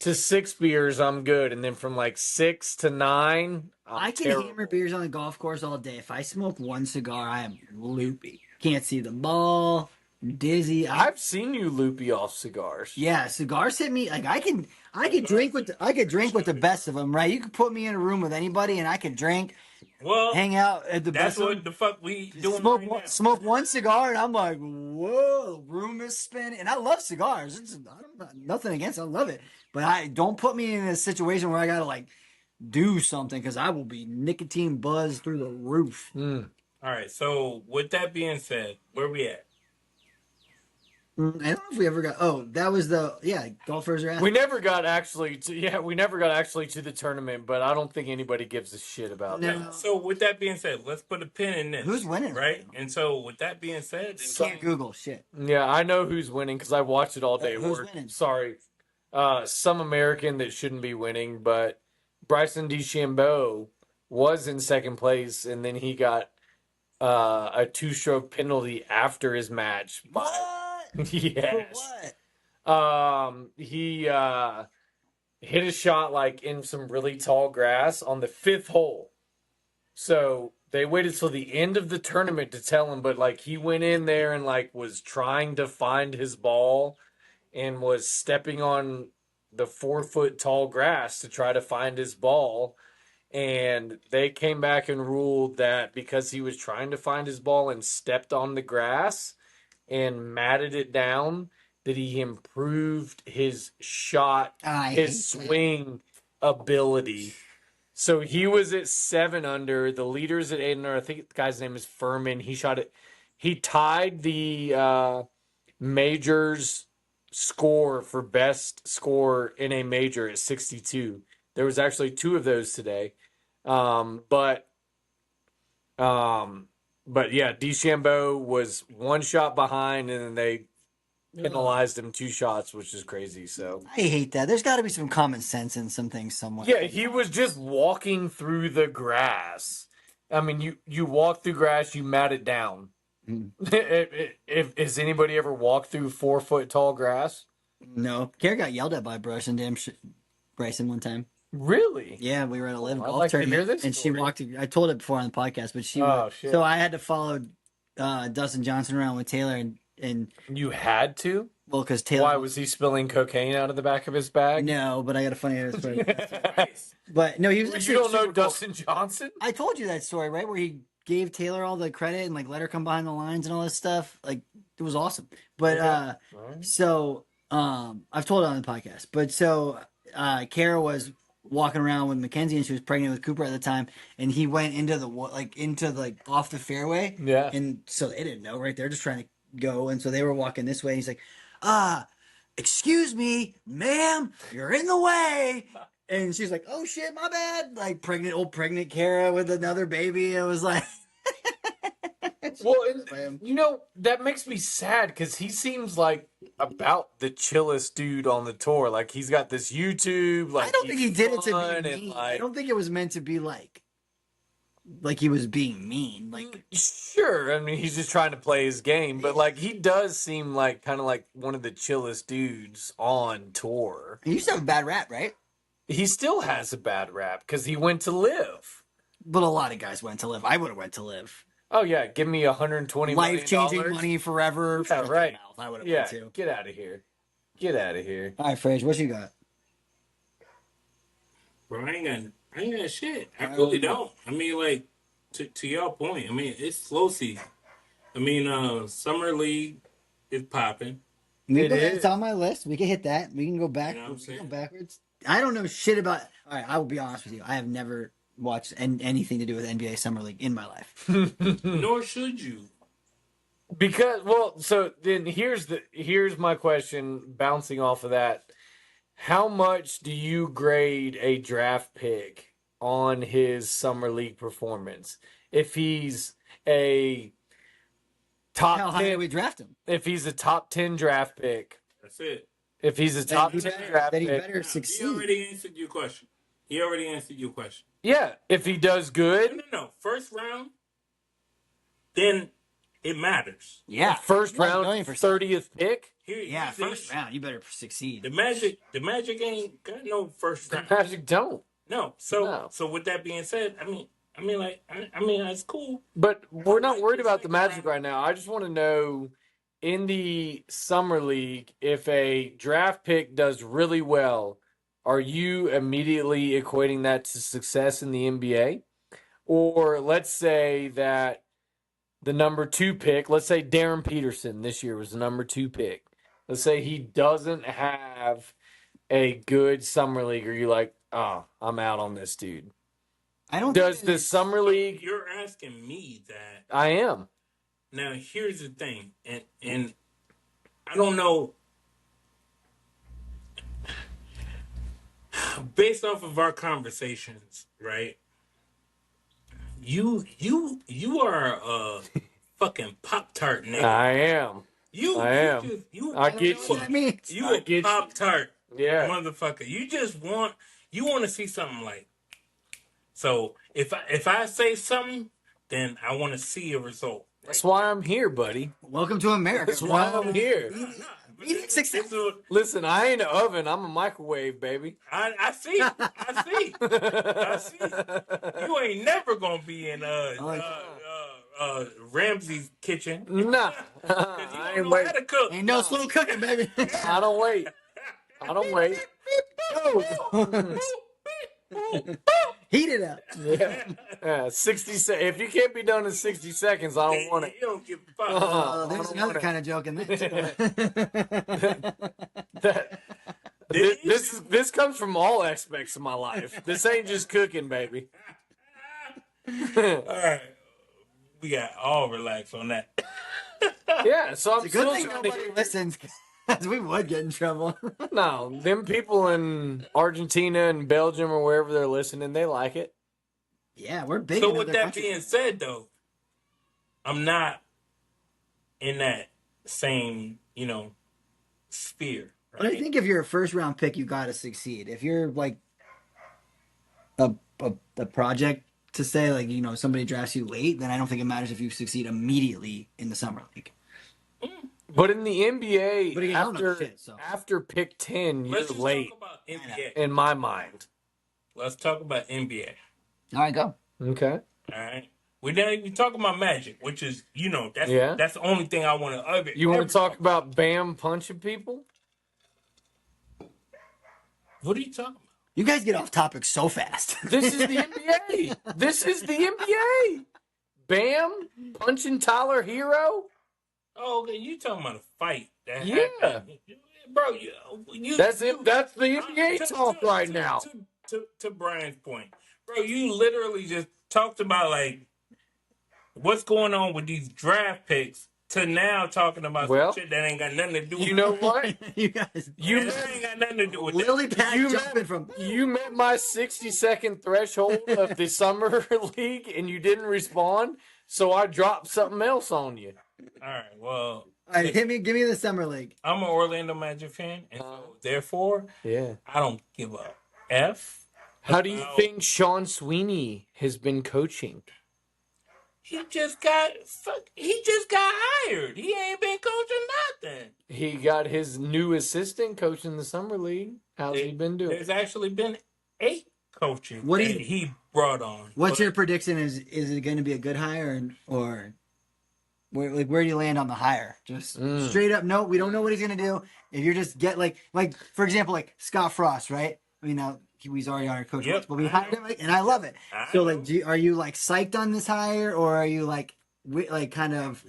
to 6 beers, I'm good. And then from like 6 to 9, I can hammer beers on the golf course all day. If I smoke one cigar, I am loopy. Can't see the ball. dizzy. I've seen you loopy off cigars. Yeah, cigars hit me like I could drink with the best of them, right? You could put me in a room with anybody and I could drink, Well, hang out at the that's best of what them. the fuck we doing Smoke right now. smoke one cigar and I'm like, whoa, room is spinning. And I love cigars. Nothing against it. I love it. But I don't put me in a situation where I gotta like do something because I will be nicotine buzzed through the roof. Mm. All right. So with that being said, where we at? I don't know if we ever got. Oh, that was golfers are asking. We never got actually to the tournament, but I don't think anybody gives a shit about No. that. So with that being said, let's put a pin in this. Who's winning? Right. And so with that being said, Can't Google shit. Yeah, I know who's winning because I watched it all day. Who's winning? Sorry, some American that shouldn't be winning, but Bryson DeChambeau was in second place, and then he got a 2-stroke penalty after his match. What? Yes. For what? He hit a shot like in some really tall grass on the 5th hole. So they waited till the end of the tournament to tell him, but like he went in there and like was trying to find his ball and was stepping on the 4-foot tall grass to try to find his ball. And they came back and ruled that because he was trying to find his ball and stepped on the grass and matted it down, that he improved his shot, his swing ability. So he was at 7 under. The leader's at 8 under. I think the guy's name is Furman. He shot it. He tied the majors score for best score in a major at 62. There was actually 2 of those today. But yeah, DeChambeau was 1 shot behind, and then they penalized him 2 shots, which is crazy. So I hate that. There's got to be some common sense in some things somewhere. yeah, he was just walking through the grass. I mean, you walk through grass, you mat it down. If has anybody ever walked through 4-foot tall grass? No. Kara got yelled at by Bryson one time. Really? Yeah, we were at a live I'd golf like to tournament, hear this and story. she walked. I told it before on the podcast, but she. Shit. So I had to follow Dustin Johnson around with Taylor, and You had to? well, because Taylor. Why was he spilling cocaine out of the back of his bag? No, but I got a funny story. But no, he was. You actually don't know super cool. Dustin Johnson? I told you that story, right? Where he gave Taylor all the credit and like let her come behind the lines and all this stuff. Like it was awesome. But Right. so I've told it on the podcast. But so Kara was walking around with Mackenzie and she was pregnant with Cooper at the time, and he went into the off the fairway. Yeah. And so they didn't know, right? They're just trying to go, and so they were walking this way. And he's like, excuse me, ma'am, you're in the way. And she's like, oh shit, my bad. Like old pregnant Kara with another baby. It was like, Well, and, you know, that makes me sad because he seems like about the chillest dude on the tour. Like he's got this YouTube. Like I don't think he did it to fun be and, mean. like, I don't think it was meant to be like he was being mean. Like sure, I mean he's just trying to play his game, but like he does seem like kind of like one of the chillest dudes on tour. he used to have a bad rap, right? He still has a bad rap because he went to live. But a lot of guys went to live. I would have went to live. Oh yeah, give me $120 Life changing million. money forever. Yeah, right. I would have Yeah, went too. get out of here. Get out of here. All right, Frage, what you got? Bro, I ain't got shit. I really don't. I mean, like, to your point, I mean, it's slow season. I mean, Summer League is popping. It's on my list. We can hit that. We can go back. You know what I'm We can saying? go backwards. I don't know shit about. All right, I will be honest with you. I have never watched anything to do with NBA Summer League in my life. Nor should you. Because, well, so then here's my question bouncing off of that. How much do you grade a draft pick on his summer league performance? If he's a top How high 10, do we draft him? if he's a top 10 draft pick, That's it. if he's a top 10 draft Then he pick, better He succeed. already answered your question. yeah, if he does good, No. First round, then it matters. Yeah, first round, 1,000,000%. 30th pick, Yeah, here's the first issue. round, you better succeed. The Magic ain't got no first the round. Magic don't. No. So No. so with that being said, I mean, that's cool. But we're not worried about the Magic right now. I just want to know in the summer league, if a draft pick does really well, are you immediately equating that to success in the NBA? Or let's say that the number 2 pick, let's say Darren Peterson this year was the number 2 pick. Let's say he doesn't have a good summer league. Are you like, oh, I'm out on this dude? I don't. Does the summer league? You're asking me that. I am. Now, here's the thing, and I don't know. Based off of our conversations, right? You are a fucking Pop-Tart nigga. I am. You I am. I get What that means? You I a get you. Pop-Tart, Yeah. motherfucker. You just want to see something like. So if I say something, then I want to see a result. That's why I'm here, buddy. Welcome to America. That's why I'm here. Eating success. Listen, I ain't an oven. I'm a microwave, baby. I see. You ain't never gonna be in Ramsey's kitchen. Nah. 'Cause you I don't ain't know wait. how to cook. Ain't no slow cooking, baby. I don't wait. I don't wait. Heat it up. Yeah. 60 seconds. If you can't be done in 60 seconds, I don't want it. You don't give a fuck. Oh, I there's don't another want it. kind of joke in there. This comes from all aspects of my life. This ain't just cooking, baby. All right, we got all relax on that. Yeah, so I'm It's a good still thing trying to nobody listens, because we would get in trouble. No, them people in Argentina and Belgium or wherever they're listening, they like it. Yeah, we're big. So in with other that countries. being said, though, I'm in that same sphere. But I think if you're a first round pick, you got to succeed. If you're like a project to say, like, somebody drafts you late, then I don't think it matters if you succeed immediately in the summer league. But in the NBA, But again, I don't know shit, so. after pick 10, you're Let's just late talk about NBA. in my mind. Let's talk about NBA. All right, go. Okay. All right. We're not even talking about Magic, which is, that's Yeah. that's the only thing I want to. You want to talk about Bam punching people? What are you talking about? You guys get off topic so fast. This is the NBA. This is the NBA. Bam punching Tyler Hero. Oh, okay. You talking about a fight that Yeah. happened. Bro, you That's it. That's the NBA talk right now. To Brian's point, bro, you literally just talked about like what's going on with these draft picks to now talking about some shit that ain't got nothing to do with You know what? You guys. that ain't got nothing to do with Lily that. pad You jumping met- from. You met my 60-second threshold of the summer league and you didn't respond, so I dropped something else on you. All right, well, All right, give me the summer league. I'm an Orlando Magic fan, and so therefore, Yeah. I don't give a F. How do you think Sean Sweeney has been coaching? He just got hired. He ain't been coaching nothing. He got his new assistant coaching the summer league. How's he been doing? There's actually been 8 coaches What do that you- he brought on. What's But your prediction? Is it going to be a good hire or where do you land on the hire? Just straight up, no, we don't know what he's going to do. If you're just like for example, like Scott Frost, right? I mean, now he's already our coach, Yep. but we hired him, and I love it. I So know. like, are you like psyched on this hire, or are you like kind of?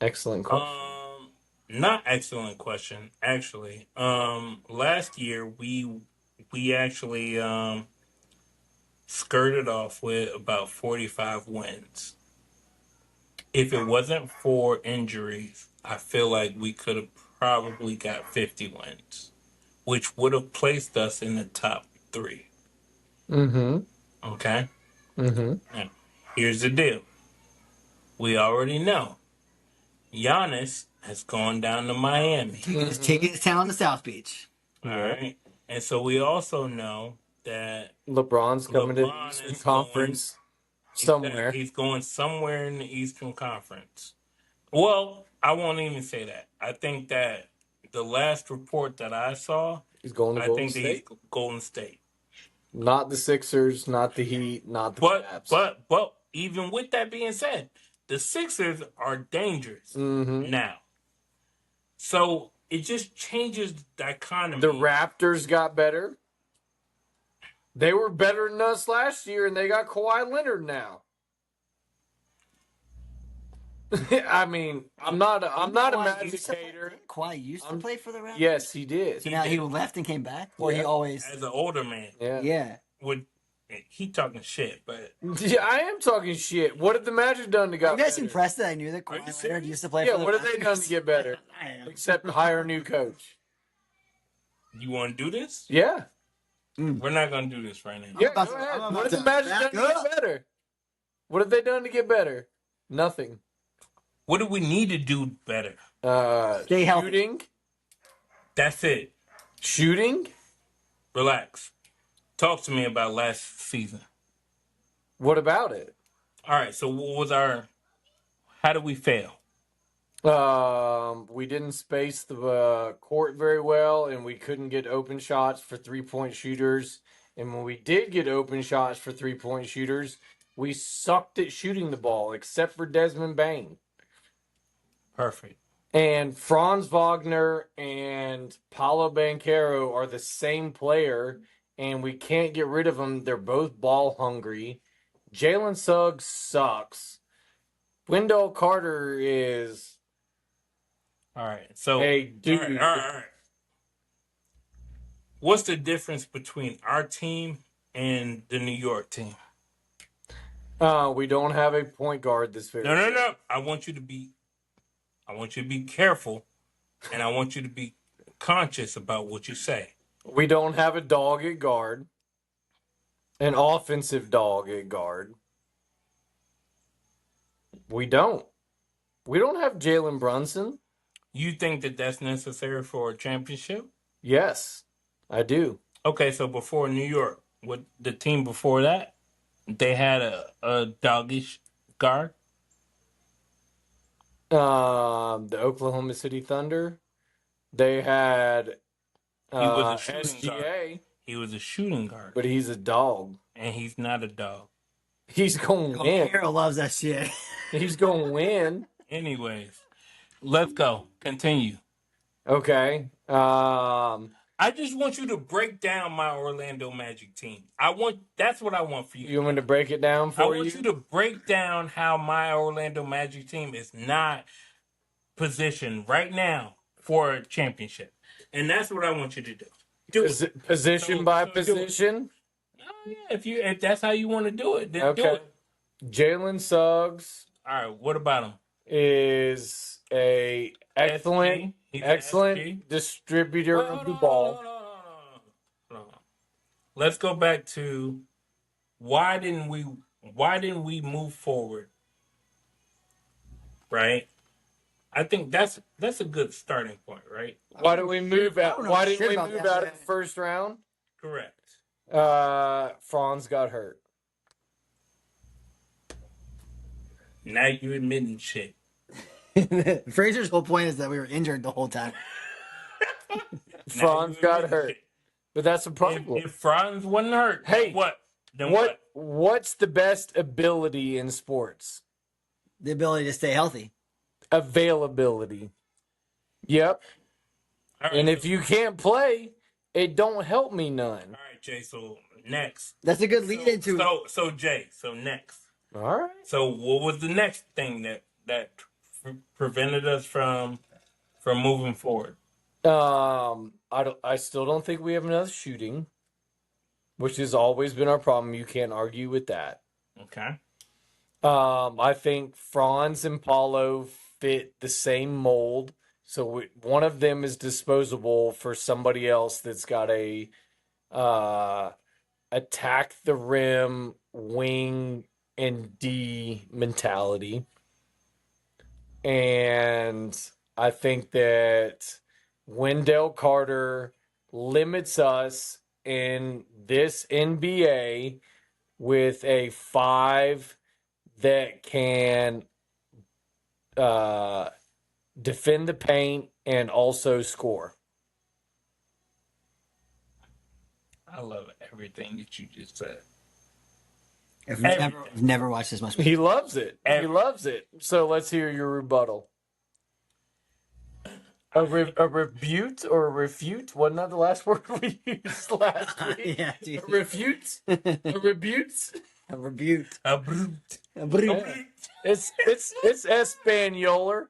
Excellent question. Not excellent question, actually. Last year we actually skirted off with about 45 wins. If it wasn't for injuries, I feel like we could have probably got 50 wins, which would have placed us in the top 3. Okay? Now, here's the deal. We already know Giannis has gone down to Miami. He's taking his talent to South Beach. All right. And so we also know that LeBron's coming to the LeBron Eastern is Conference somewhere. he's going somewhere in the Eastern Conference. Well, I won't even say that. I think that the last report that I saw, He's going to I Golden think that State. he's Golden State. Not the Sixers, not the Heat, not the But Caps. but even with that being said, the Sixers are dangerous Mm-hmm. now. So it just changes the dichotomy. The Raptors got better. They were better than us last year, and they got Kawhi Leonard now. I mean, I'm not a Magic hater. Didn't Kawhi used to play for the Raptors? Yes, he did. So now he left and came back? Or he always... As an older man. Yeah. He talking shit, but... Yeah, I am talking shit. What have the Magic done to get better? Are you guys impressed that I knew that Kawhi Leonard used to play for the Raptors? Yeah, what have they done to get better? Except hire a new coach. You want to do this? Yeah. We're not going to do this right now. Yeah, go ahead. What have the Magic done to get better? What have they done to get better? Nothing. What do we need to do better? Stay healthy. Shooting. That's it. Shooting? Relax. Talk to me about last season. What about it? All right, so what was how did we fail? We didn't space the court very well, and we couldn't get open shots for three-point shooters. And when we did get open shots for three-point shooters, we sucked at shooting the ball, except for Desmond Bane. Perfect. And Franz Wagner and Paolo Banchero are the same player, and we can't get rid of them. They're both ball hungry. Jalen Suggs sucks. Wendell Carter is... All right, so... Hey, dude. All right. What's the difference between our team and the New York team? We don't have a point guard this very No. I want you to be careful, and I want you to be conscious about what you say. We don't have a dog at guard. An offensive dog at guard. We don't. We don't have Jalen Brunson. You think that that's necessary for a championship? Yes, I do. Okay, so before New York, what the team before that, they had a doggish guard? The Oklahoma City Thunder. They had He was a shooting SGA. guard. He was a shooting guard. But he's a dog. And he's not a dog. He's going to win. Carol loves that shit. He's going to win. Anyways, let's go. Continue. Okay. I just want you to break down my Orlando Magic team. That's what I want for you. You want me to break it down for you? I want you to break down how my Orlando Magic team is not positioned right now for a championship. And that's what I want you to do. Position by position? Oh, yeah, if that's how you want to do it, then do it. Jalen Suggs. All right, what about him? Is a excellent distributor of the ball. No. Let's go back to why didn't we move forward? Right? I think that's a good starting point, right? Why didn't we move out? Why didn't we move out of the first round? Correct. Franz got hurt. Now you're admitting shit. Fraser's whole point is that we were injured the whole time. Franz got hurt. But that's a problem. If Franz wasn't hurt, hey, then what? What's the best ability in sports? The ability to stay healthy. Availability. Yep. Right, and if you can't play, it don't help me none. All right, Jay. So next. That's a good lead into. So Jay. So next. All right. So what was the next thing that prevented us from moving forward? I still don't think we have enough shooting, which has always been our problem. You can't argue with that. Okay. I think Franz and Paulo fit the same mold, so one of them is disposable for somebody else that's got a attack the rim, wing, and D mentality. And I think that Wendell Carter limits us in this NBA with a 5 that can defend the paint and also score. I love everything that you just said. I've never watched this much. He loves it. He Everything. loves it. So let's hear your rebuttal. A refute or a refute? Wasn't that the last word we used last week? Yeah, dude. A refute? A rebute? A rebuke. A brute. A rebuke. It's Espanoler.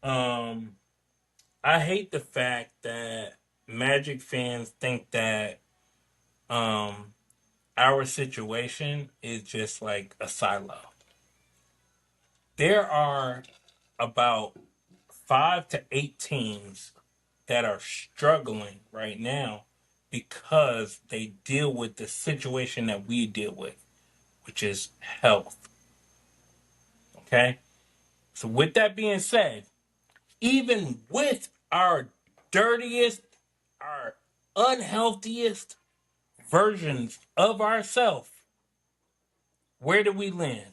I hate the fact that Magic fans think that our situation is just like a silo. There are about 5 to 8 teams that are struggling right now because they deal with the situation that we deal with, which is health. Okay? So with that being said, even with our dirtiest, our unhealthiest versions of ourselves, where do we land?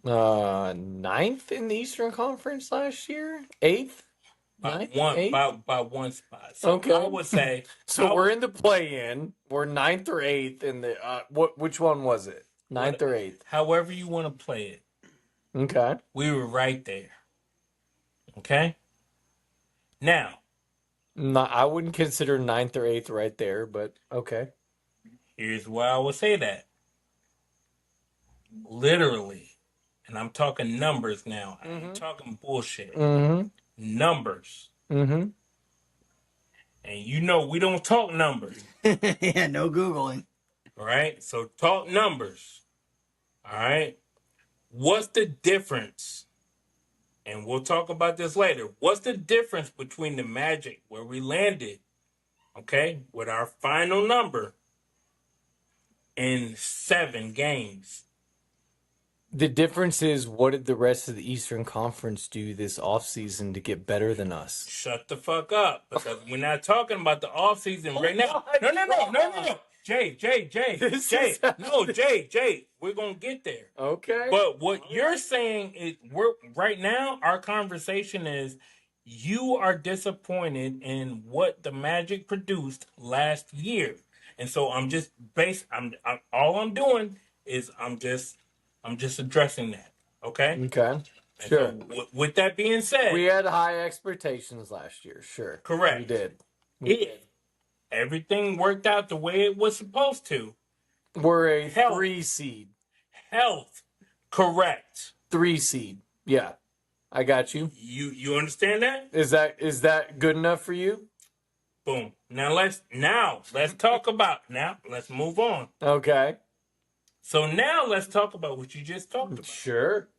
9th in the Eastern Conference last year? 8th? By 9th? 8th? by one spot. So Okay. I would say So we're in the play-in. We're 9th or 8th in the which one was it? 9th or 8th? however you want to play it. Okay. We were right there. Okay? Now, No, I wouldn't consider 9th or 8th right there, but okay. here's why I would say that. Literally, and I'm talking numbers now. I ain't talking bullshit. Mm-hmm. Numbers. Mm-hmm. And you know we don't talk numbers. Yeah, no Googling. All right? So talk numbers. All right? What's the difference? And we'll talk about this later. What's the difference between the Magic where we landed, okay, with our final number in 7 games? The difference is, what did the rest of the Eastern Conference do this offseason to get better than us? Shut the fuck up, because we're not talking about the offseason right now. No. Jay. Jay. We're going to get there. Okay. But what you're saying is, we're right now, our conversation is you are disappointed in what the Magic produced last year. And so I'm all I'm doing is I'm just addressing that. Okay? Okay. And Sure. so, with that being said, We had high expectations last year. Sure. correct. We did. If everything worked out the way it was supposed to, We're a Health. 3 seed. health, correct. 3 seed. Yeah. I got you. You understand that? Is that good enough for you? Boom. Now let's talk about let's move on. Okay. So now let's talk about what you just talked about. Sure.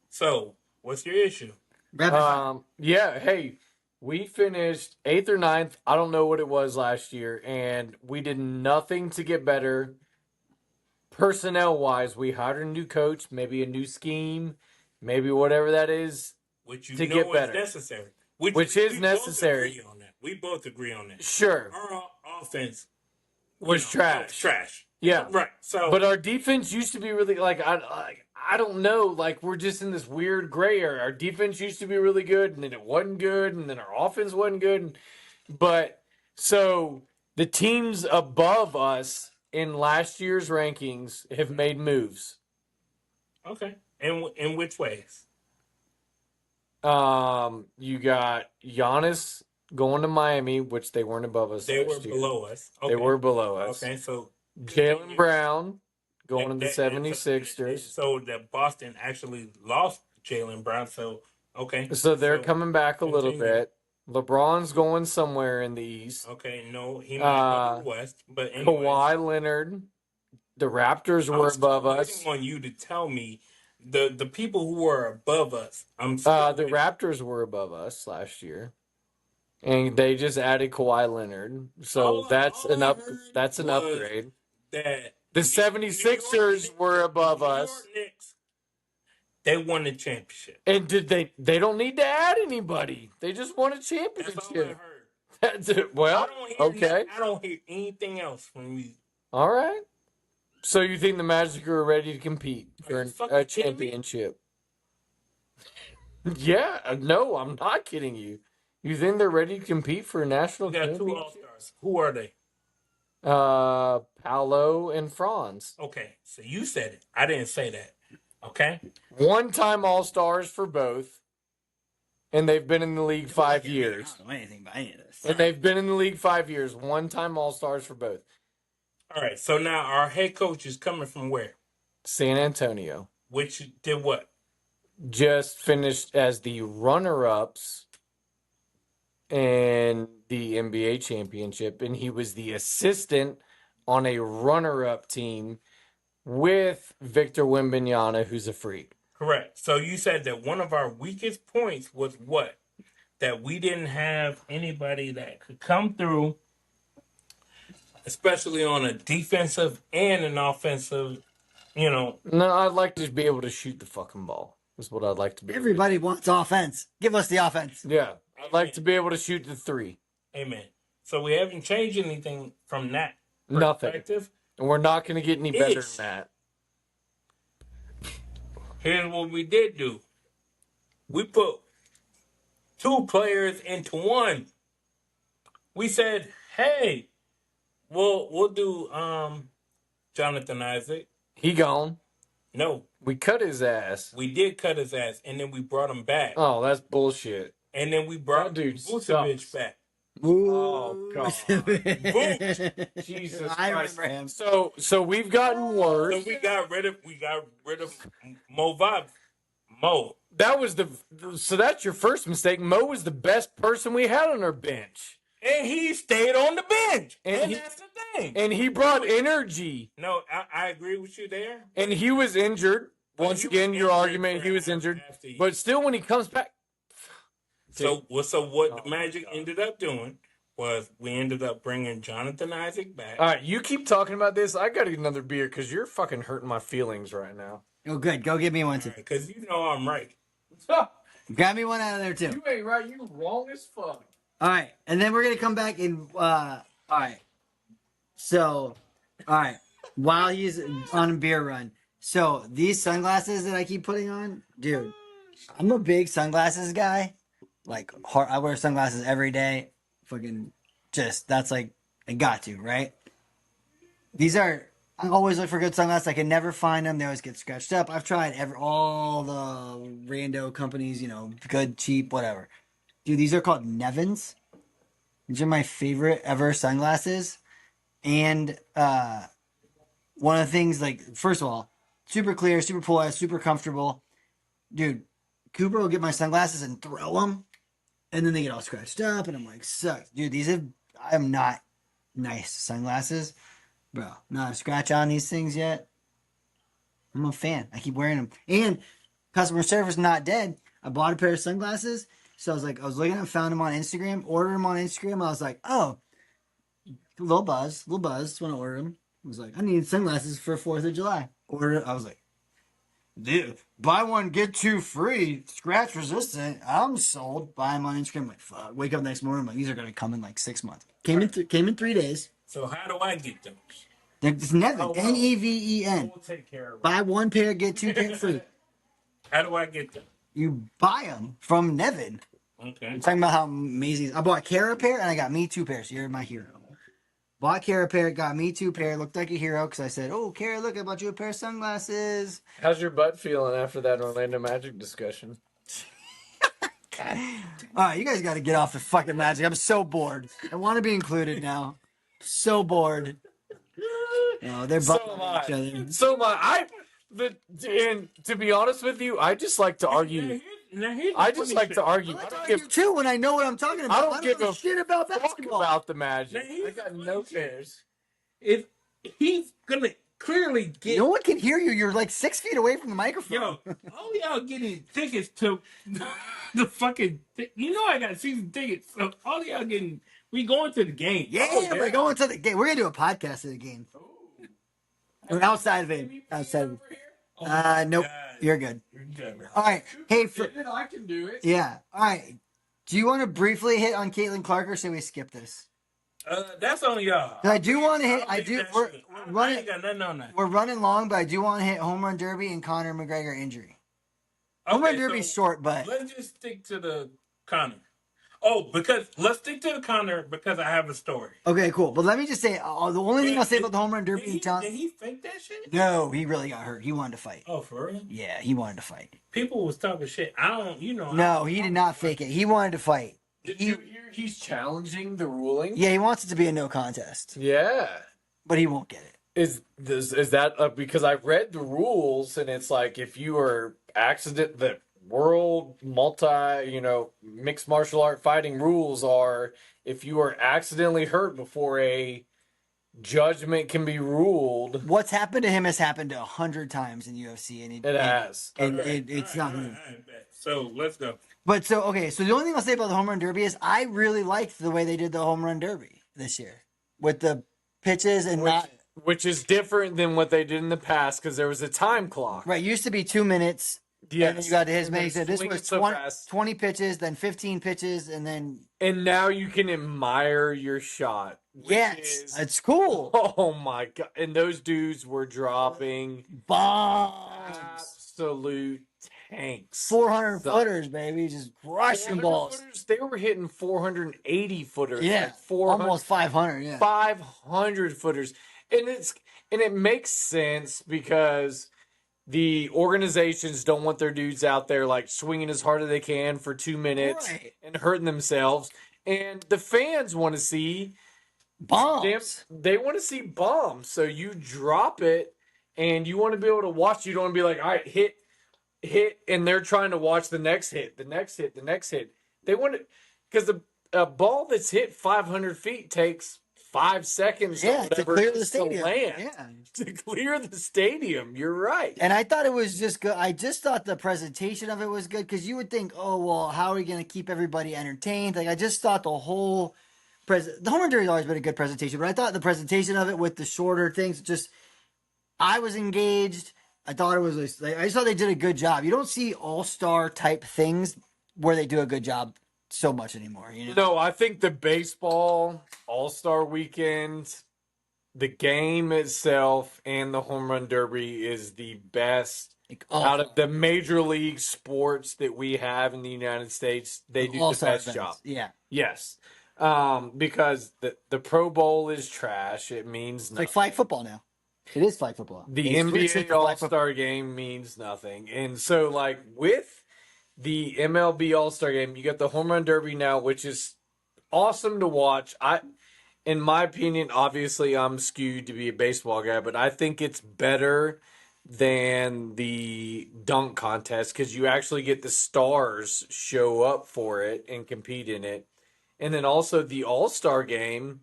So, what's your issue? Yeah, hey, we finished 8th or 9th. I don't know what it was last year, and we did nothing to get better. Personnel-wise, we hired a new coach, maybe a new scheme, maybe whatever that is. Which you to know get is better. necessary. Which is necessary. We both agree on that. Sure. Our offense Was trash. Trash. Yeah. Right. So, But our defense used to be really I don't know, like we're just in this weird gray area. Our defense used to be really good, and then it wasn't good, and then our offense wasn't good. But so the teams above us in last year's rankings have made moves. okay. In which ways? You got Giannis going to Miami, which they weren't above us. They were last year. below us. They were below us. Okay, so Jalen Brown going to the that- 76ers. So that Boston actually lost Jalen Brown. So okay. So they're coming back a little continue. bit. LeBron's going somewhere in the East. Okay, no, he might go to the West, but anyways, Kawhi Leonard. The Raptors were above us. I want you to tell me the people who are above us. The Raptors were above us last year. And they just added Kawhi Leonard. So that's an upgrade. That The 76ers were above us. Knicks, they won the championship. And they don't need to add anybody. They just won a That's all I championship. heard. That's it. Well, okay. I don't hear anything else from you. All right. So you think the Magic are ready to compete for fucking a kidding me? championship? Yeah. No, I'm not kidding you. You think they're ready to compete for a national We got 2 championship? All-Stars. Who are they? Paolo and Franz. Okay, so you said it. I didn't say that. Okay. One-time All-Stars for both. And they've been in the league 5 years. I don't know anything about any of this. And they've been in the league 5 years. One-time All-Stars for both. All right. So now our head coach is coming from where? San Antonio. Which did what? Just finished as the runner-ups in the NBA championship. And he was the assistant on a runner-up team with Victor Wembanyama, who's a freak. Correct. So you said that one of our weakest points was what? That we didn't have anybody that could come through, especially on a defensive and an offensive, No, I'd like to be able to shoot the fucking ball. Is what I'd like to be. Everybody wants offense. Give us the offense. Yeah. I'd like to be able to shoot the three. Amen. So we haven't changed anything from that Nothing. perspective. And we're not going to get any better than that. Here's what we did do. We put 2 players into one. We said, hey, we'll do Jonathan Isaac. He gone. No. We cut his ass. We did cut his ass, and then we brought him back. Oh, that's bullshit. And then we brought Vucevic back. Oh, God. Jesus I Christ. remember him. So we've gotten worse. So we got rid of Mo Vibes. Mo. That was so that's your first mistake. Mo was the best person we had on our bench. And he stayed on the bench. And that's the thing. And he brought energy. No, I agree with you there. And he was injured. Once again, your argument, he was injured. But still, when he comes back. So what the Magic ended up doing was we ended up bringing Jonathan Isaac back. All right, you keep talking about this. I got to get another beer because you're fucking hurting my feelings right now. Oh, good. Go get me one, too. Because you know I'm right. Grab me one out of there, too. You ain't right. You wrong as fuck. All right. And then we're going to come back and, all right. So, all right. While he's on a beer run. So, these sunglasses that I keep putting on, dude, I'm a big sunglasses guy. Like, I wear sunglasses every day. Fucking just, that's like, I got to, right? These are, I always look for good sunglasses. I can never find them. They always get scratched up. I've tried all the rando companies, good, cheap, whatever. Dude, these are called Nevins. These are my favorite ever sunglasses. And one of the things, like, first of all, super clear, super polarized, super comfortable. Dude, Cooper will get my sunglasses and throw them. And then they get all scratched up. And I'm like, sucks. Dude, I am not nice sunglasses. Bro, not a scratch on these things yet. I'm a fan. I keep wearing them. And customer service not dead. I bought a pair of sunglasses. So I was looking at them, found them on Instagram, ordered them on Instagram. I was like, oh, little buzz. Just want to order them. I was like, I need sunglasses for 4th of July. I was like, dude, buy one, get 2 free, scratch resistant. I'm sold. Buy them on Instagram. I'm like, fuck. Wake up next morning. I'm like, these are going to come in like 6 months. Came in 3 days. So how do I get those? It's Nevin. Neven. We'll take care of it. Buy 1 pair, get 2 pairs free. How do I get them? You buy them from Nevin. Okay. I'm talking about how amazing. I bought Kara a pair and I got me 2 pairs. You're my hero. Bought Kara a pair, got me 2 pair. Looked like a hero because I said, oh, Kara, look, I bought you a pair of sunglasses. How's your butt feeling after that Orlando Magic discussion? All right, you guys got to get off the fucking Magic. I'm so bored. I want to be included now. So bored. Oh, they're So bumping am I. each other. So am I. And to be honest with you, I just like to argue. I just like to argue. I like you too when I know what I'm talking about. I don't give know a shit about Talk basketball. about the Magic. I got no cares. If he's gonna clearly get No one can hear you. You're like 6 feet away from the microphone. all y'all getting tickets to the fucking. I got season tickets. So all y'all getting. We going to the game. Yeah, we're going to the game. We're gonna do a podcast of the game. Or outside of it. Outside of it. Nope. You're good. You're good. All right. Hey, I can do it. yeah. All right. Do you want to briefly hit on Caitlin Clark, or should we skip this? That's on y'all. I do want to hit. I don't think that We're shit. running. I ain't got nothing on that. We're running long, but I do want to hit home run derby and Conor McGregor injury. Home run derby's short, but let's just stick to the Conor. Oh, because let's stick to the Connor because I have a story. Okay, cool. But let me just say, the only thing I'll say about the home run Did derby, he, John. did he fake that shit? No, he really got hurt. He wanted to fight. Oh, for real? Yeah, he wanted to fight. People was talking shit. I don't, No, he did not fake it. He wanted to fight. Did you hear he's challenging the ruling? Yeah, he wants it to be a no contest, Yeah. but he won't get it. Is that because I read the rules and it's like if you are the world mixed martial art fighting rules are if you are accidentally hurt before a judgment can be ruled. What's happened to him has happened 100 times in UFC, and It has. it's not good. So let's go. But so the only thing I'll say about the home run derby is I really liked the way they did the home run derby this year with the pitches and which is different than what they did in the past because there was a time clock. Right, used to be 2 minutes. Yes. And then you got to his man. He said this swinging was so 20 pitches, then 15 pitches, and then. And now you can admire your shot. Yes, it's cool. Oh my God. And those dudes were dropping bombs. Absolute tanks. 400 footers, baby. Just crushing balls. Footers, they were hitting 480 footers. Yeah. Like almost 500. Yeah. 500 footers. And it makes sense because the organizations don't want their dudes out there like swinging as hard as they can for 2 minutes and hurting themselves. And the fans want to see bombs. They want to see bombs. So you drop it and you want to be able to watch. You don't want to be like, all right, hit, and they're trying to watch the next hit, the next hit, the next hit. They want to, because a ball that's hit 500 feet takes 5 seconds to clear the stadium. To clear the stadium. You're right. And I thought it was just good. I just thought the presentation of it was good because you would think, oh, well, how are we going to keep everybody entertained? Like, I just thought the whole the home run derby has always been a good presentation, but I thought the presentation of it with the shorter things, I was engaged. I thought it was, I just thought they did a good job. You don't see all-star type things where they do a good job so much anymore. No, I think the baseball All-Star Weekend, the game itself, and the home run derby is the best out of the major league sports that we have in the United States. They do the best job. Yeah. Yes. Because the Pro Bowl is trash. It means nothing. It's like flag football now. It is flag football. The NBA All-Star game means nothing. And so, like, with the MLB All-Star game, you got the home run derby now, which is awesome to watch. In my opinion, obviously I'm skewed to be a baseball guy, but I think it's better than the dunk contest because you actually get the stars show up for it and compete in it. And then also the All-Star game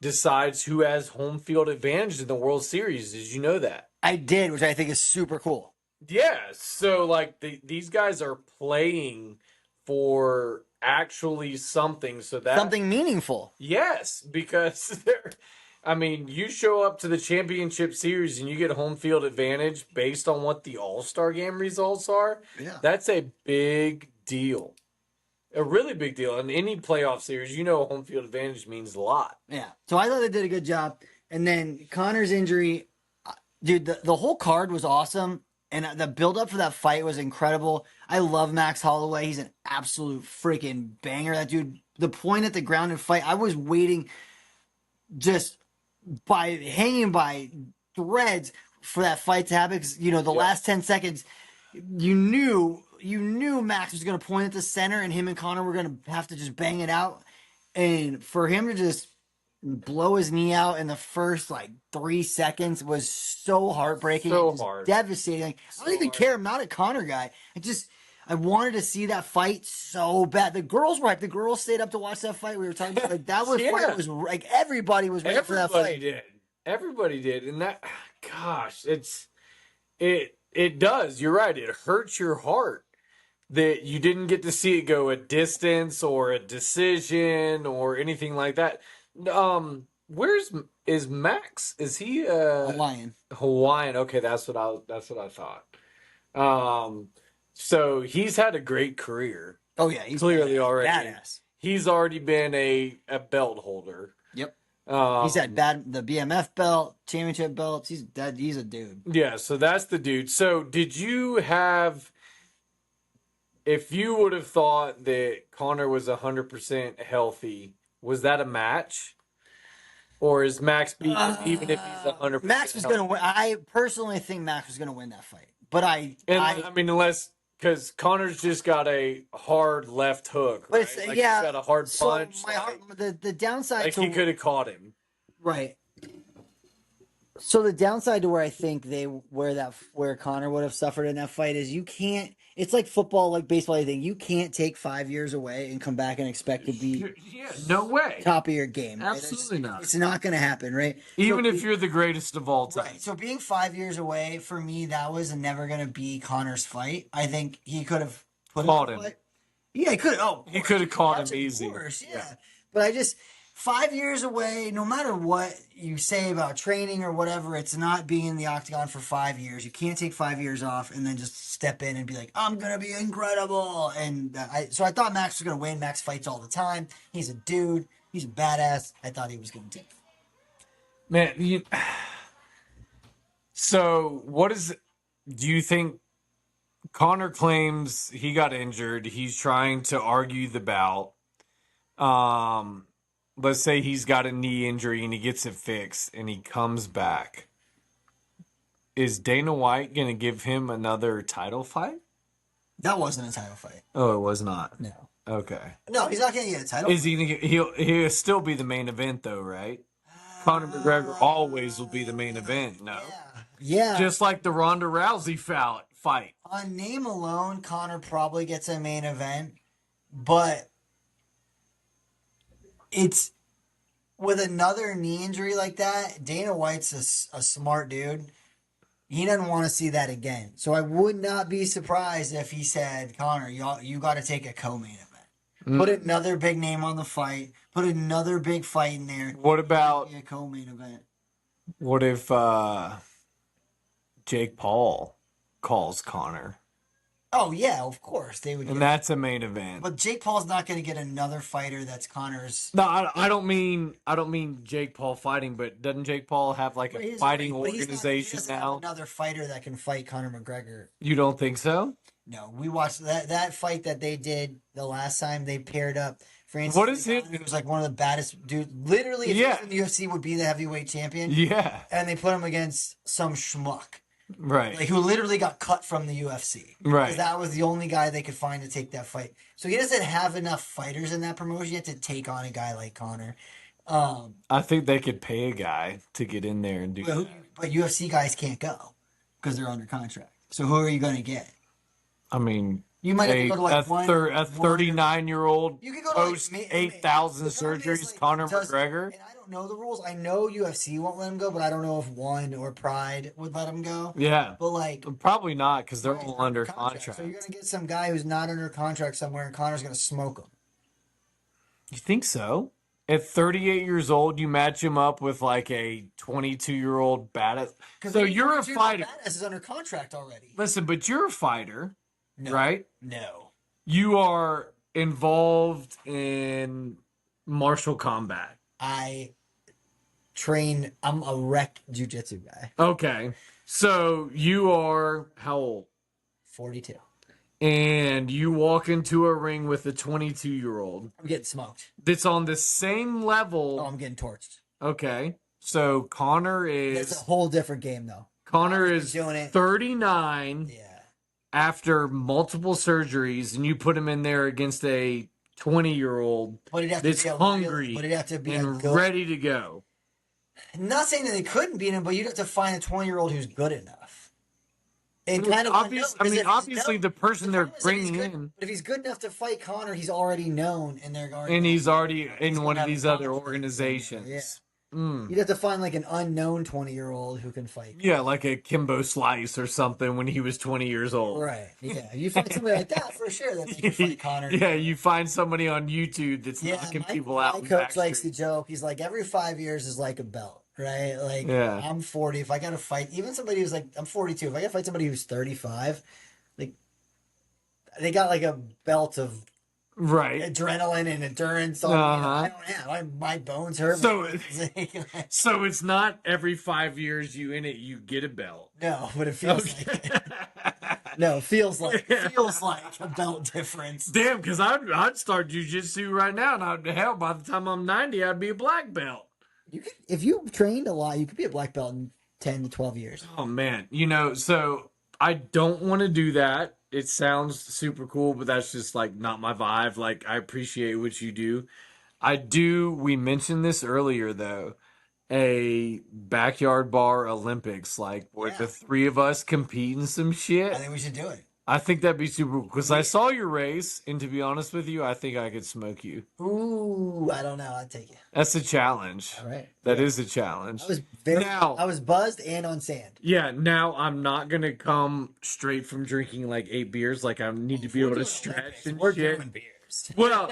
decides who has home field advantage in the World Series. Did you know that? I did, which I think is super cool. Yeah, so like these guys are playing for actually something, so that something meaningful. Yes, because you show up to the championship series and you get home field advantage based on what the All-Star game results are. Yeah, that's a big deal, a really big deal. In any playoff series, home field advantage means a lot. Yeah, so I thought they did a good job. And then Connor's injury, dude, the whole card was awesome. And the build-up for that fight was incredible. I love Max Holloway. He's an absolute freaking banger. That dude, the point at the ground and fight, I was waiting just hanging by threads for that fight to happen. Because, last 10 seconds, you knew Max was going to point at the center and him and Connor were going to have to just bang it out. And for him to just blow his knee out in the first 3 seconds was so heartbreaking. So hard. Devastating. I don't even care. I'm not a Connor guy. I wanted to see that fight so bad. The girls were hyped. The girls stayed up to watch that fight. We were talking about that was fight was everybody was ready for that fight. Everybody did. And that, gosh, it does. You're right. It hurts your heart that you didn't get to see it go a distance or a decision or anything like that. Is Max? Is he Hawaiian? Okay, that's what I thought. So he's had a great career. Oh yeah, he's clearly already badass. He's already been a belt holder. Yep. He's had the BMF belt, championship belts. He's a dude. Yeah, so that's the dude. So did you have if you would have thought that Connor was 100% healthy, was that a match? Or is Max beating him even if he's 100% Max was going to win. I personally think Max was going to win that fight. But I mean, unless because Connor's just got a hard left hook, but right? it's, Like yeah. he's got a hard So punch. the downside Like to he could have caught him. right. So the downside to where I think where Connor would have suffered in that fight is you can't. It's like football, like baseball. Anything you can't take 5 years away and come back and expect to be No way. top of your game. Right? Absolutely not. It's not going to happen, right? Even if you're the greatest of all time. Right. So being 5 years away for me, that was never going to be Connor's fight. I think he could have caught him. Yeah, he could. Oh, he could have caught him easy. Of course, yeah. But I just 5 years away. No matter what you say about training or whatever, it's not being in the octagon for 5 years. You can't take 5 years off and then just step in and be like, "I'm gonna be incredible." And so I thought Max was gonna win. Max fights all the time. He's a dude. He's a badass. I thought he was gonna take. Man, so what is? Do you think Connor claims he got injured? He's trying to argue the bout. Let's say he's got a knee injury and he gets it fixed and he comes back. Is Dana White going to give him another title fight? That wasn't a title fight. Oh, it was not. No. Okay. No, he's not going to get a title. Is he? He'll still be the main event though, right? Conor McGregor always will be the main event. No. Yeah. Just like the Ronda Rousey fight. On name alone, Conor probably gets a main event, but it's with another knee injury like that. Dana White's a smart dude. He doesn't want to see that again. So I would not be surprised if he said, "Conor, you got to take a co-main event. Put another big name on the fight. Put another big fight in there. What about a co-main event? What if Jake Paul calls Connor? Oh yeah, of course they would. And that's a main event. But Jake Paul's not going to get another fighter that's Connor's. No, I don't mean Jake Paul fighting, but doesn't Jake Paul have like a fighting organization now? Another fighter that can fight Conor McGregor. You don't think so? No, we watched that fight that they did the last time they paired up. Francis what is it? It was like one of the baddest dudes. Literally, if he was in the UFC, would be the heavyweight champion. Yeah. And they put him against some schmuck. Right. Like who literally got cut from the UFC. Right. Because that was the only guy they could find to take that fight. So he doesn't have enough fighters in that promotion yet to take on a guy like Conor. I think they could pay a guy to get in there and do that. But UFC guys can't go because they're under contract. So who are you going to get? I mean, you might have to go to like a 39-year-old you could go to post like, 8,000 surgeries, like, Conor McGregor. And I don't know the rules. I know UFC won't let him go, but I don't know if One or Pride would let him go. Yeah, but like probably not because they're all under contract. So you're gonna get some guy who's not under contract somewhere, and Conor's gonna smoke him. You think so? At 38 years old, you match him up with like a 22-year-old badass. So you're a fighter. Badass is under contract already. Listen, but you're a fighter. No, right? No. You are involved in martial combat. I'm a rec jiu-jitsu guy. Okay. So you are how old? 42. And you walk into a ring with a 22-year-old. I'm getting smoked. That's on the same level. Oh, I'm getting torched. Okay. So Conor is... It's a whole different game, though. Conor is 39. Yeah. After multiple surgeries, and you put him in there against a 20-year-old that's hungry and ready to go. I'm not saying that they couldn't beat him, but you'd have to find a 20-year-old who's good enough. And obviously, the person they're bringing in. But if he's good enough to fight Conor, he's already known, and he's already in one of these other organizations. Yeah. You'd have to find like an unknown 20-year-old who can fight. Yeah, like a Kimbo Slice or something when he was 20 years old. Right. Yeah. You find somebody like that for sure that they can fight Conor. Yeah, you find somebody on YouTube that's knocking people out. My coach likes to joke. He's like, every 5 years is like a belt, right? Like, I'm 40. If I got to fight, even somebody who's like, I'm 42. If I got to fight somebody who's 35, like, they got like a belt of adrenaline and endurance. I don't have. My bones hurt. So it's not every 5 years you get a belt. No, but it feels like it. No, feels like a belt difference. Damn, because I'd start jujitsu right now, and hell, by the time I'm 90, I'd be a black belt. You could, if you trained a lot, you could be a black belt in 10 to 12 years. Oh man, so I don't want to do that. It sounds super cool, but that's just like not my vibe. Like I appreciate what you do. I do. We mentioned this earlier though. A backyard bar Olympics, like where the three of us compete in some shit. I think we should do it. I think that'd be super cool because I saw your race, and to be honest with you, I think I could smoke you. Ooh, I don't know. I'd take it. That's a challenge. All right. That is a challenge. I was buzzed and on sand. Yeah, now I'm not gonna come straight from drinking like 8 beers. Like I need to be able to stretch and We're shit. doing beers. Well,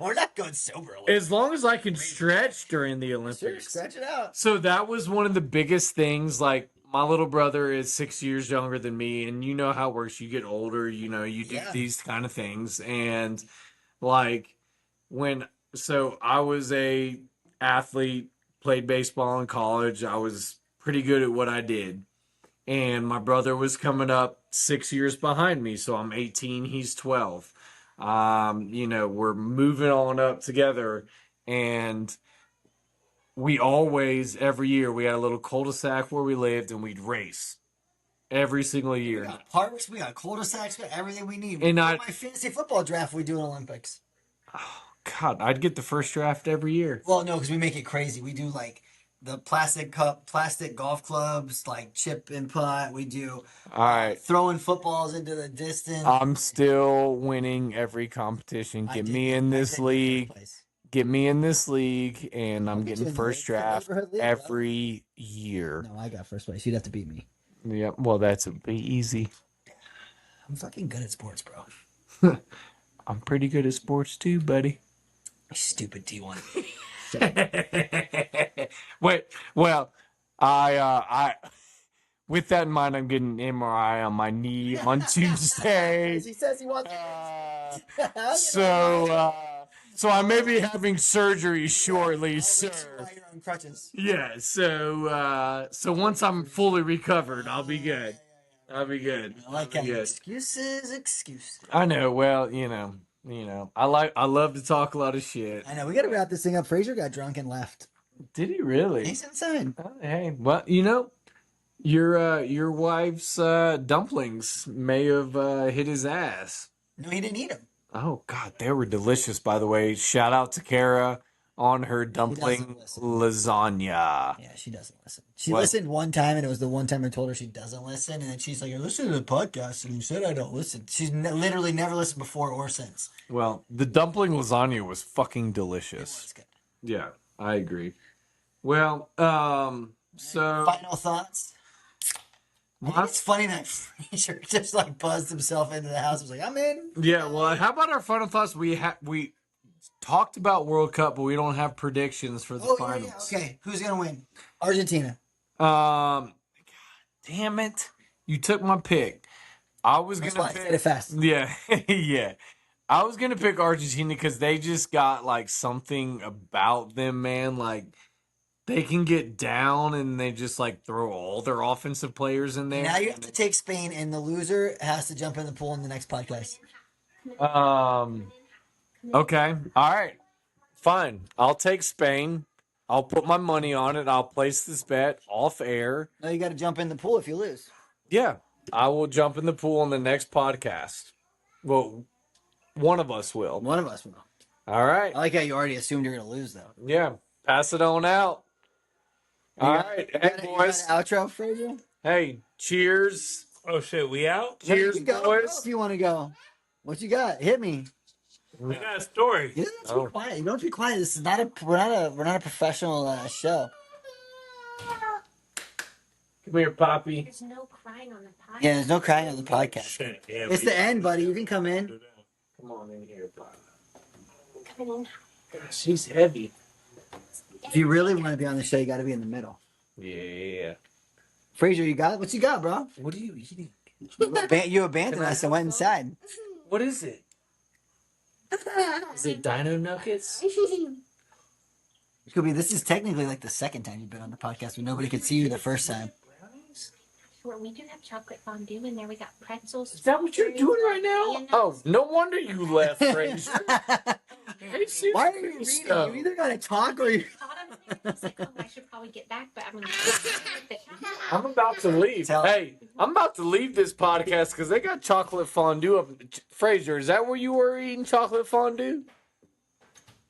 we're not going sober. as long as I can stretch during the Olympics. Sure, stretch it out. So that was one of the biggest things. Like my little brother is 6 years younger than me, and you know how it works. You get older, you do these kind of things, and like I was a athlete, played baseball in college. I was pretty good at what I did, and my brother was coming up 6 years behind me. So I'm 18, he's 12. We're moving on up together, and we always, every year, we had a little cul-de-sac where we lived, and we'd race every single year. We got parks, we got cul-de-sacs, we got everything we need. And my fantasy football draft we do in Olympics. Oh, God, I'd get the first draft every year. Well, no, because we make it crazy. We do like the plastic golf clubs, like chip and putt. We do all right, throwing footballs into the distance. I'm still winning every competition. Get me in this league. Get me in this league, and I'm getting first draft every year. No, I got first place. You'd have to beat me. Yeah, well, that's be easy. I'm fucking good at sports, bro. I'm pretty good at sports too, buddy. Stupid T1. Wait, well, I with that in mind, I'm getting an MRI on my knee on Tuesday. He says he wants. So I may be having surgery shortly, sir. You're on crutches. Yeah. So once I'm fully recovered, I'll be good. I'll be good. I like that. Excuses. I know. Well, I love to talk a lot of shit. I know. We got to wrap this thing up. Fraser got drunk and left. Did he really? He's insane. Oh, hey, well, your wife's dumplings may have hit his ass. No, he didn't eat them. Oh God, they were delicious. By the way, shout out to Kara on her dumpling lasagna. Yeah, she doesn't listen. She listened one time, and it was the one time I told her she doesn't listen, and then she's like, "I listened to the podcast, and you said I don't listen." She's literally never listened before or since. Well, the dumpling lasagna was fucking delicious. It was good. Yeah, I agree. Well, so final thoughts. I think it's funny that Fraser just like buzzed himself into the house. Was like, "I'm in." Yeah. Well, how about our final thoughts? We talked about World Cup, but we don't have predictions for the finals. Yeah. Okay, who's gonna win? Argentina. God damn it! You took my pick. I was gonna pick. Say it fast. Yeah, yeah. I was gonna pick Argentina because they just got like something about them, man. Like they can get down and they just like throw all their offensive players in there. Now you have to take Spain, and the loser has to jump in the pool in the next podcast. Okay. All right. Fine. I'll take Spain. I'll put my money on it. I'll place this bet off air. No, you got to jump in the pool if you lose. Yeah. I will jump in the pool on the next podcast. Well, one of us will. One of us will. All right. I like how you already assumed you're going to lose, though. Yeah. Pass it on out. All right. Hey, boys. You got an outro, Fraser? Hey, cheers. Oh, shit. We out? Cheers, boys. If you want to go. What you got? Hit me. We got a story. You don't have to be quiet. You don't have to be quiet. This is not we're not a professional show. Come here, Poppy. There's no crying on the podcast. Yeah, there's no crying on the podcast. Shit, yeah, It's the end, buddy. You can come in. Come on in here, Poppy. Coming in. God, she's heavy. If you really want to be on the show, you got to be in the middle. Yeah. Fraser, you got it? What you got, bro? What are you eating? You abandoned us and went inside. What is it? Is it Dino Nuggets? This is technically like the second time you've been on the podcast, but nobody could see you the first time. where we do have chocolate fondue in there. We got pretzels. Is that what you're doing right now? And, Oh, no wonder you left, Fraser. Hey, Why are you reading? You either gotta talk or you. thought of it. I was like, oh, I should probably get back, but I'm gonna. I'm about to leave. Hey, I'm about to leave this podcast because they got chocolate fondue up. Fraser, is that where you were eating chocolate fondue?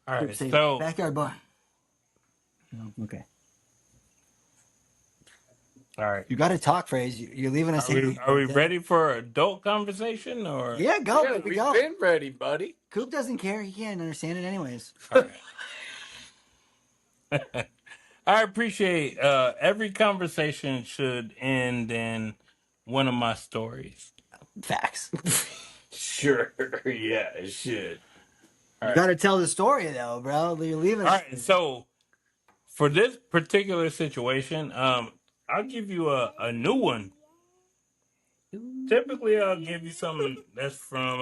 All right, so Backyard bar. Okay. all right. You gotta talk, Phrase. You're leaving us. Are we ready for adult conversation or? Yeah, go. Yeah, Baby, we've go. been ready, buddy. Coop doesn't care. He can't understand it anyways. All right. I appreciate every conversation should end in one of my stories. Facts. Sure, yeah, it should. You gotta tell the story though, bro. You're leaving All us. right, so for this particular situation, I'll give you a new one. Typically, I'll give you something that's from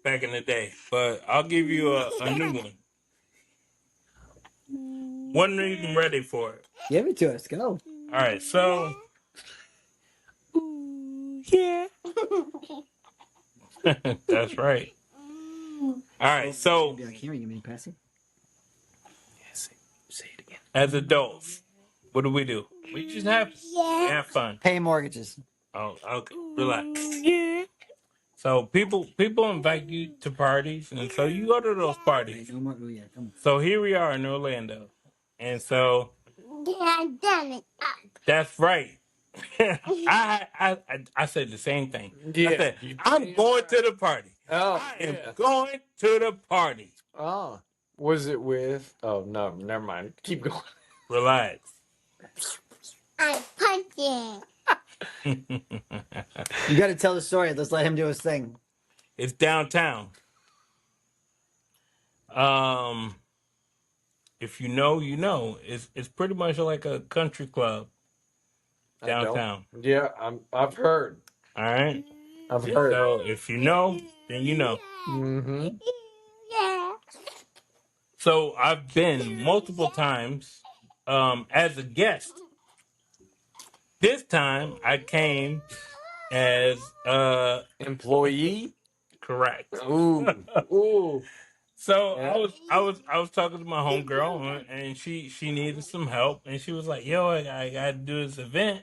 back in the day, but I'll give you a new one. One reason ready for it. Give it to us. Go. All right, so yeah, that's right. All right, so Be like, here, you mean Passy? Say it again. as adults, what do? We just have fun. Pay mortgages. Oh, okay. Relax. Yeah. So people invite you to parties, and so you go to those parties. No more. Oh, yeah, come on. So here we are in Orlando, and so that's right. I said the same thing. Yeah. I said I'm going to the party. Oh, I am going to the party. Oh, was it with? Oh no, never mind. Keep going. Relax. I'm punching. You got to tell the story. Let's let him do his thing. It's downtown. If you know, you know. It's pretty much like a country club downtown. Yeah, I've heard. All right. I've heard. So if you know, then you know. Mm-hmm. Yeah. So I've been multiple times as a guest. This time I came as Employee. correct. Ooh. Ooh. So Yeah. I was talking to my homegirl and she needed some help and she was like, "Yo, I gotta do this event,"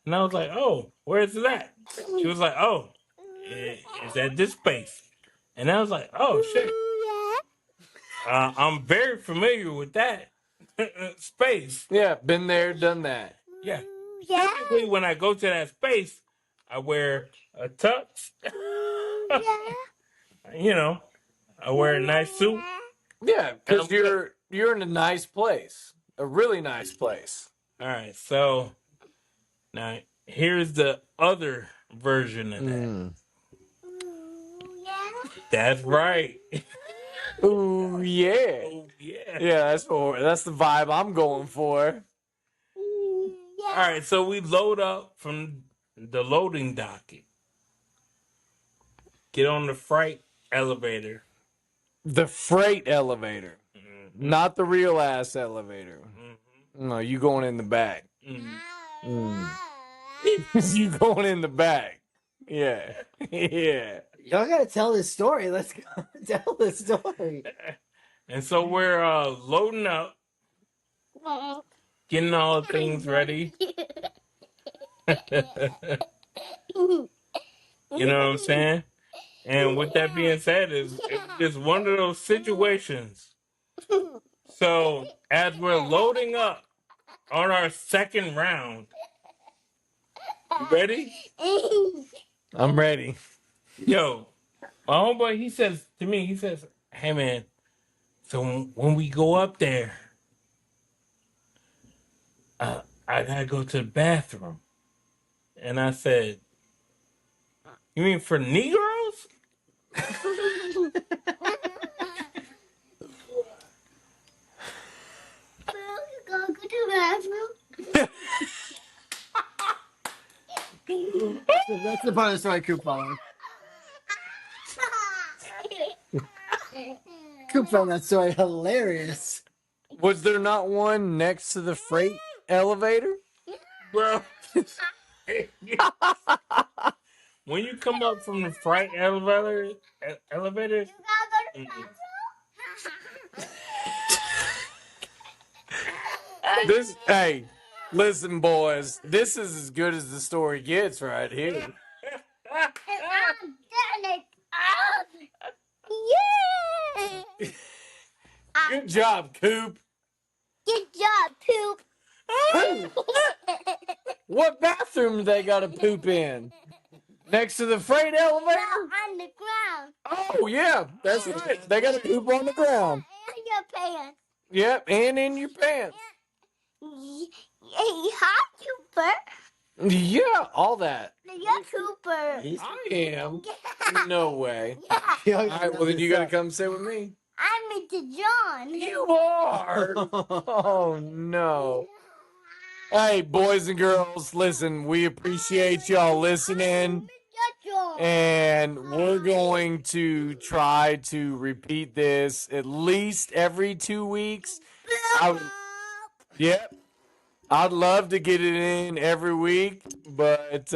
and I was like, "Oh, where's it at?" She was like, "Oh, it's at this space," and I was like, "Oh shit, I'm very familiar with that space." Yeah, been there, done that. Yeah. Typically, when I go to that space, I wear a tux. You know, I wear a nice suit. Yeah, because you're in a nice place, a really nice place. All right, so now here's the other version of that. That's right. Ooh yeah. Oh, yeah. Yeah, that's the vibe I'm going for. All right, so we load up from the loading docket. Get on the freight elevator. The freight elevator, not the real ass elevator. No, you going in the back. You going in the back. Yeah. Yeah. Y'all got to tell this story. Let's go tell the story. And so we're loading up, getting all the things ready. You know what I'm saying? And with that being said, it's one of those situations. So as we're loading up on our second round, you ready? I'm ready. Yo, my homeboy, he says to me, "Hey man, so when we go up there, I gotta go to the bathroom." And I said, "You mean for Negroes?" Go to the bathroom. That's the part of the story Coop followed. Coop found that story hilarious. Was there not one next to the freight elevator? Bro, When you come up from the freight elevator, mm-mm. Hey, listen, boys. This is as good as the story gets right here. Good job, Coop. Good job, Poop. What bathroom do they got to poop in? Next to the freight elevator? On the ground. Oh, yeah, that's right. They got to poop on the ground. In your pants. Yep, and in your pants. Hi, Cooper. Yeah, all that. You're Cooper. I am. No way. Yo, All right, well, then you got to come sit with me. I'm Mr. John. You are. Oh, no. Hey, boys and girls, listen, we appreciate y'all listening. Mr. John. And we're going to try to repeat this at least every 2 weeks. Yep. I'd love to get it in every week, but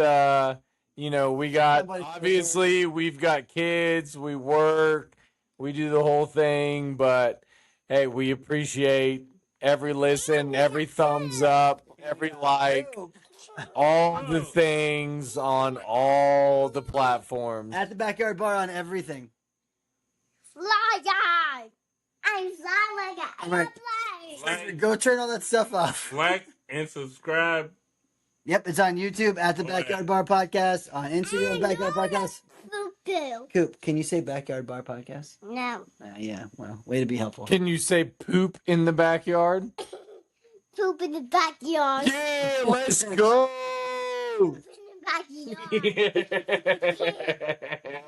we got obviously we've got kids, we work, we do the whole thing, but hey, we appreciate every listen, every thumbs up, every like, all the things on all the platforms. At the Backyard Bar on everything. Fly guy. I'm fly guy. All right. Like, Go turn all that stuff off. like and subscribe. Yep, it's on YouTube at the Backyard Bar Podcast, on Instagram, Backyard Podcast. Poo. Coop, can you say Backyard Bar Podcast? No. Yeah, well, way to be helpful. Can you say poop in the backyard? Poop in the backyard. Yeah, let's go. Poop in the backyard.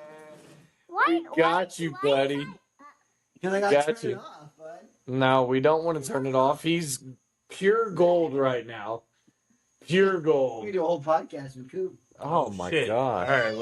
We got you, buddy. Because I Got got to turn you. it off, bud. No, we don't want to turn it off. He's pure gold right now. Pure We gold. can do a whole podcast with Coop. Oh my Shit. God. All right,